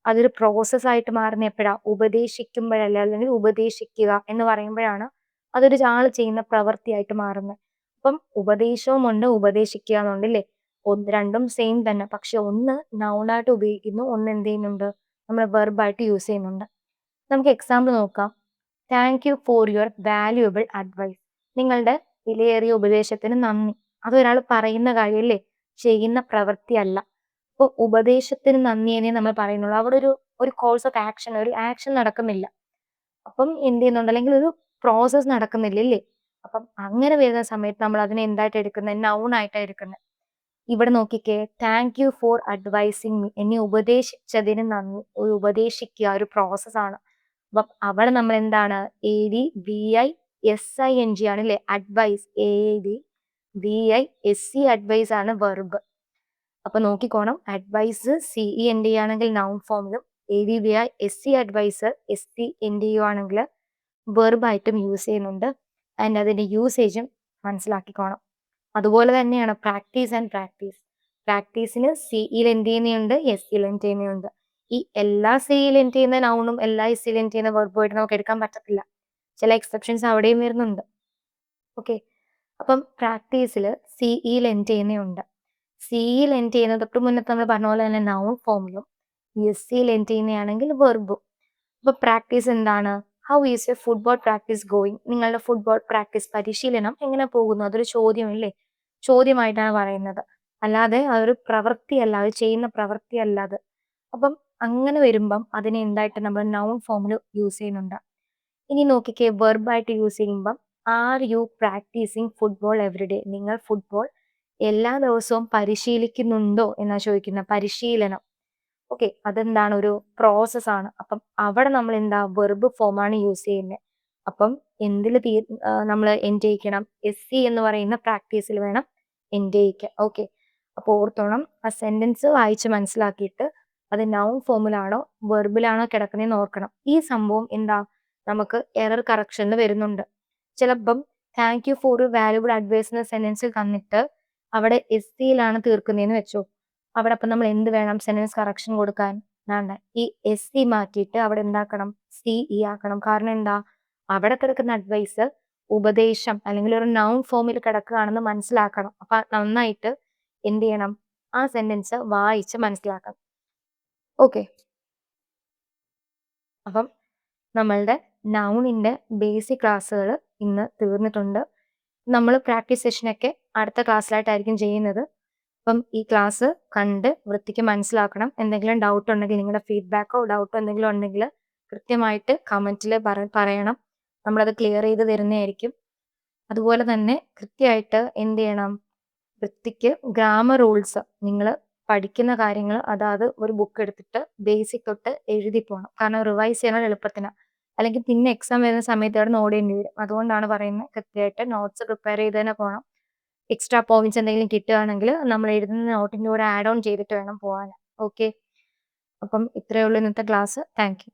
അതൊരു പ്രോസസ് ആയിട്ട് മാറുന്ന എപ്പോഴാ? ഉപദേശിക്കുമ്പോഴല്ല, അല്ലെങ്കിൽ ഉപദേശിക്കുക എന്ന് പറയുമ്പോഴാണ് അതൊരു ആള് ചെയ്യുന്ന പ്രവൃത്തിയായിട്ട് മാറുന്നത്. അപ്പം ഉപദേശവും ഉണ്ട്, ഉപദേശിക്കുക എന്നുണ്ട് അല്ലേ? രണ്ടും സെയിം തന്നെ. പക്ഷെ ഒന്ന് noun ആയിട്ട് ഉപയോഗിക്കുന്നു, ഒന്ന് എന്ത് ചെയ്യുന്നുണ്ട്? നമ്മൾ വെർബായിട്ട് യൂസ് ചെയ്യുന്നുണ്ട്. നമുക്ക് എക്സാമ്പിൾ നോക്കാം. Thank you for your valuable advice. നിങ്ങളുടെ വിലയേറിയ ഉപദേശത്തിന് നന്ദി. അതൊരാൾ പറയുന്ന കാര്യമല്ലേ, ചെയ്യുന്ന പ്രവൃത്തിയല്ല. അപ്പോൾ ഉപദേശത്തിന് നന്ദിയെന്നേ നമ്മൾ പറയുന്നുള്ളൂ. അവിടെ ഒരു കോഴ്സ് ഓഫ് ആക്ഷൻ, ഒരു ആക്ഷൻ നടക്കുന്നില്ല. അപ്പം എന്ത് ചെയ്യുന്നുണ്ട്? അല്ലെങ്കിൽ ഒരു പ്രോസസ് നടക്കുന്നില്ല അല്ലേ? അപ്പം അങ്ങനെ വരുന്ന സമയത്ത് നമ്മൾ അതിനെ എന്തായിട്ട് എടുക്കുന്നത്? നൗൺ ആയിട്ടാണ് എടുക്കുന്നത്. ഇവിടെ നോക്കിക്കേ, thank you four advising me. എന്നെ ഉപദേശിച്ചതിന് നന്ദി. ഒരു ഉപദേശിക്കുക ഒരു പ്രോസസ്സാണ്. അപ്പം അവിടെ നമ്മൾ എന്താണ്? ADVISING ആണ് അല്ലേ? അഡ്വൈസ്. ADVISE അഡ്വൈസ് ആണ് വെർബ്. അപ്പൊ നോക്കിക്കോണം, അഡ്വൈസ് CE എൻഡ് ചെയ്യുകയാണെങ്കിൽ നൗൺ ഫോമിലും, ADVISE അഡ്വൈസ് SE എൻഡ് ചെയ്യുവാണെങ്കിൽ വെർബായിട്ടും യൂസ് ചെയ്യുന്നുണ്ട്. ആൻഡ് അതിന്റെ യൂസേജും മനസ്സിലാക്കിക്കോണം. അതുപോലെ തന്നെയാണ് പ്രാക്ടീസ് ആൻഡ് പ്രാക്ടീസ്. പ്രാക്ടീസിന് CEയിൽ എൻഡ് ചെയ്യുന്നുണ്ട്, SEയിൽ എൻഡ് ചെയ്യുന്നുണ്ട്. ഈ എല്ലാ CEയിൽ എൻഡ് ചെയ്യുന്ന നൗണും എല്ലാ SEയിൽ എൻഡ് ചെയ്യുന്ന വെർബുമായിട്ട് നമുക്ക് എടുക്കാൻ പറ്റത്തില്ല. ചില എക്സെപ്ഷൻസ് അവിടെയും വരുന്നുണ്ട്. ഓക്കെ. അപ്പം പ്രാക്ടീസിൽ CEയിൽ എൻഡ് ചെയ്യുന്നുണ്ട്. CEയിൽ എൻഡ് ചെയ്യുന്നത് തൊട്ട് മുന്നത്തെ നമ്മൾ പറഞ്ഞ പോലെ തന്നെ നൗൺ ഫോമിലും, SEയിൽ എൻഡ് ചെയ്യുന്നതാണെങ്കിൽ വെർബും. അപ്പൊ പ്രാക്ടീസ് എന്താണ്? How is your football practice going? നിങ്ങളുടെ ഫുട്ബോൾ പ്രാക്ടീസ് പരിശീലനം എങ്ങനെ പോകുന്നു? അതൊരു ചോദ്യമല്ലേ? ചോദ്യമായിട്ടാണ് പറയുന്നത്. അല്ലാതെ അതൊരു പ്രവൃത്തിയല്ല, അത് ചെയ്യുന്ന പ്രവൃത്തിയല്ല അത്. അപ്പം അങ്ങനെ വരുമ്പം അതിനെ എന്തായിട്ട് നമ്മൾ നൗൺ ഫോമിൽ യൂസ് ചെയ്യുന്നുണ്ട്. ഇനി നോക്കിക്കേ, വെർബായിട്ട് യൂസ് ചെയ്യുമ്പം are you practising football everyday? നിങ്ങൾ ഫുട്ബോൾ എല്ലാ ദിവസവും പരിശീലിക്കുന്നുണ്ടോ എന്നാ ചോദിക്കുന്നത്. പരിശീലനം. ഓക്കെ. അതെന്താണ്? ഒരു പ്രോസസ് ആണ്. അപ്പം അവിടെ നമ്മൾ എന്താ? വെർബ് ഫോമാണ് യൂസ് ചെയ്യുന്നത്. അപ്പം എന്തിൽ നമ്മൾ എൻഡ് ചെയ്യിക്കണം? SE എന്ന് പറയുന്ന പ്രാക്ടീസിൽ വേണം എൻഡ് ചെയ്യിക്കാൻ. ഓക്കെ. അപ്പോൾ ഓർത്തോണം, ആ സെന്റൻസ് വായിച്ച് മനസ്സിലാക്കിയിട്ട് അത് നൗൺ ഫോമിലാണോ വെർബിലാണോ കിടക്കുന്നതെന്ന് ഓർക്കണം. ഈ സംഭവം എന്താ? നമുക്ക് എറർ കറക്ഷനിൽ വരുന്നുണ്ട്. ചിലപ്പം thank you for valuable advice എന്ന സെന്റൻസിൽ തന്നിട്ട് അവിടെ SEയിലാണ് തീർക്കുന്നതെന്ന് വെച്ചോ. അവിടെ അപ്പം നമ്മൾ എന്ത് വേണം? സെന്റൻസ് കറക്ഷൻ കൊടുക്കാൻ. വേണ്ട, ഈ SE മാറ്റിയിട്ട് അവിടെ എന്താക്കണം? CE ആക്കണം. കാരണം എന്താ? അവിടെ കിടക്കുന്ന അഡ്വൈസ് ഉപദേശം അല്ലെങ്കിൽ ഒരു നൗൺ ഫോമിൽ കിടക്കുകയാണെന്ന് മനസ്സിലാക്കണം. അപ്പൊ നന്നായിട്ട് എന്ത് ചെയ്യണം? ആ സെന്റൻസ് വായിച്ച് മനസ്സിലാക്കണം. ഓക്കെ. അപ്പം നമ്മളുടെ നൗണിന്റെ ബേസിക് ക്ലാസ്സുകൾ ഇന്ന് തീർന്നിട്ടുണ്ട്. നമ്മൾ പ്രാക്ടീസ് സെഷനൊക്കെ അടുത്ത ക്ലാസ്സിലായിട്ടായിരിക്കും ചെയ്യുന്നത്. അപ്പം ഈ ക്ലാസ് കണ്ട് വൃത്തിക്ക് മനസ്സിലാക്കണം. എന്തെങ്കിലും ഡൗട്ട് ഉണ്ടെങ്കിൽ, നിങ്ങളുടെ ഫീഡ്ബാക്കോ ഡൗട്ടോ എന്തെങ്കിലും ഉണ്ടെങ്കിൽ കൃത്യമായിട്ട് കമന്റിൽ പറയണം. നമ്മളത് ക്ലിയർ ചെയ്ത് തരുന്നതായിരിക്കും. അതുപോലെ തന്നെ കൃത്യമായിട്ട് എന്ത് ചെയ്യണം? വൃത്തിക്ക് ഗ്രാമർ റൂൾസ് നിങ്ങൾ പഠിക്കുന്ന കാര്യങ്ങൾ അതാത് ഒരു ബുക്ക് എടുത്തിട്ട് ബേസിക് തൊട്ട് എഴുതി പോകണം. കാരണം റിവൈസ് ചെയ്യണം എളുപ്പത്തിന്. അല്ലെങ്കിൽ പിന്നെ എക്സാം വരുന്ന സമയത്ത് അവിടെ ഓടേണ്ടി വരും. അതുകൊണ്ടാണ് പറയുന്നത്, കൃത്യമായിട്ട് നോട്ട്സ് പ്രിപ്പയർ ചെയ്ത് തന്നെ പോകണം. എക്സ്ട്രാ പോയിന്റ്സ് എന്തെങ്കിലും കിട്ടുകയാണെങ്കിൽ നമ്മൾ എഴുതുന്ന നോട്ടിൻ്റെ കൂടെ ആഡ് ഓൺ ചെയ്തിട്ട് വേണം പോകാൻ. ഓക്കെ. അപ്പം ഇത്രയേ ഉള്ളൂ ഇന്നത്തെ ക്ലാസ്. Thank you.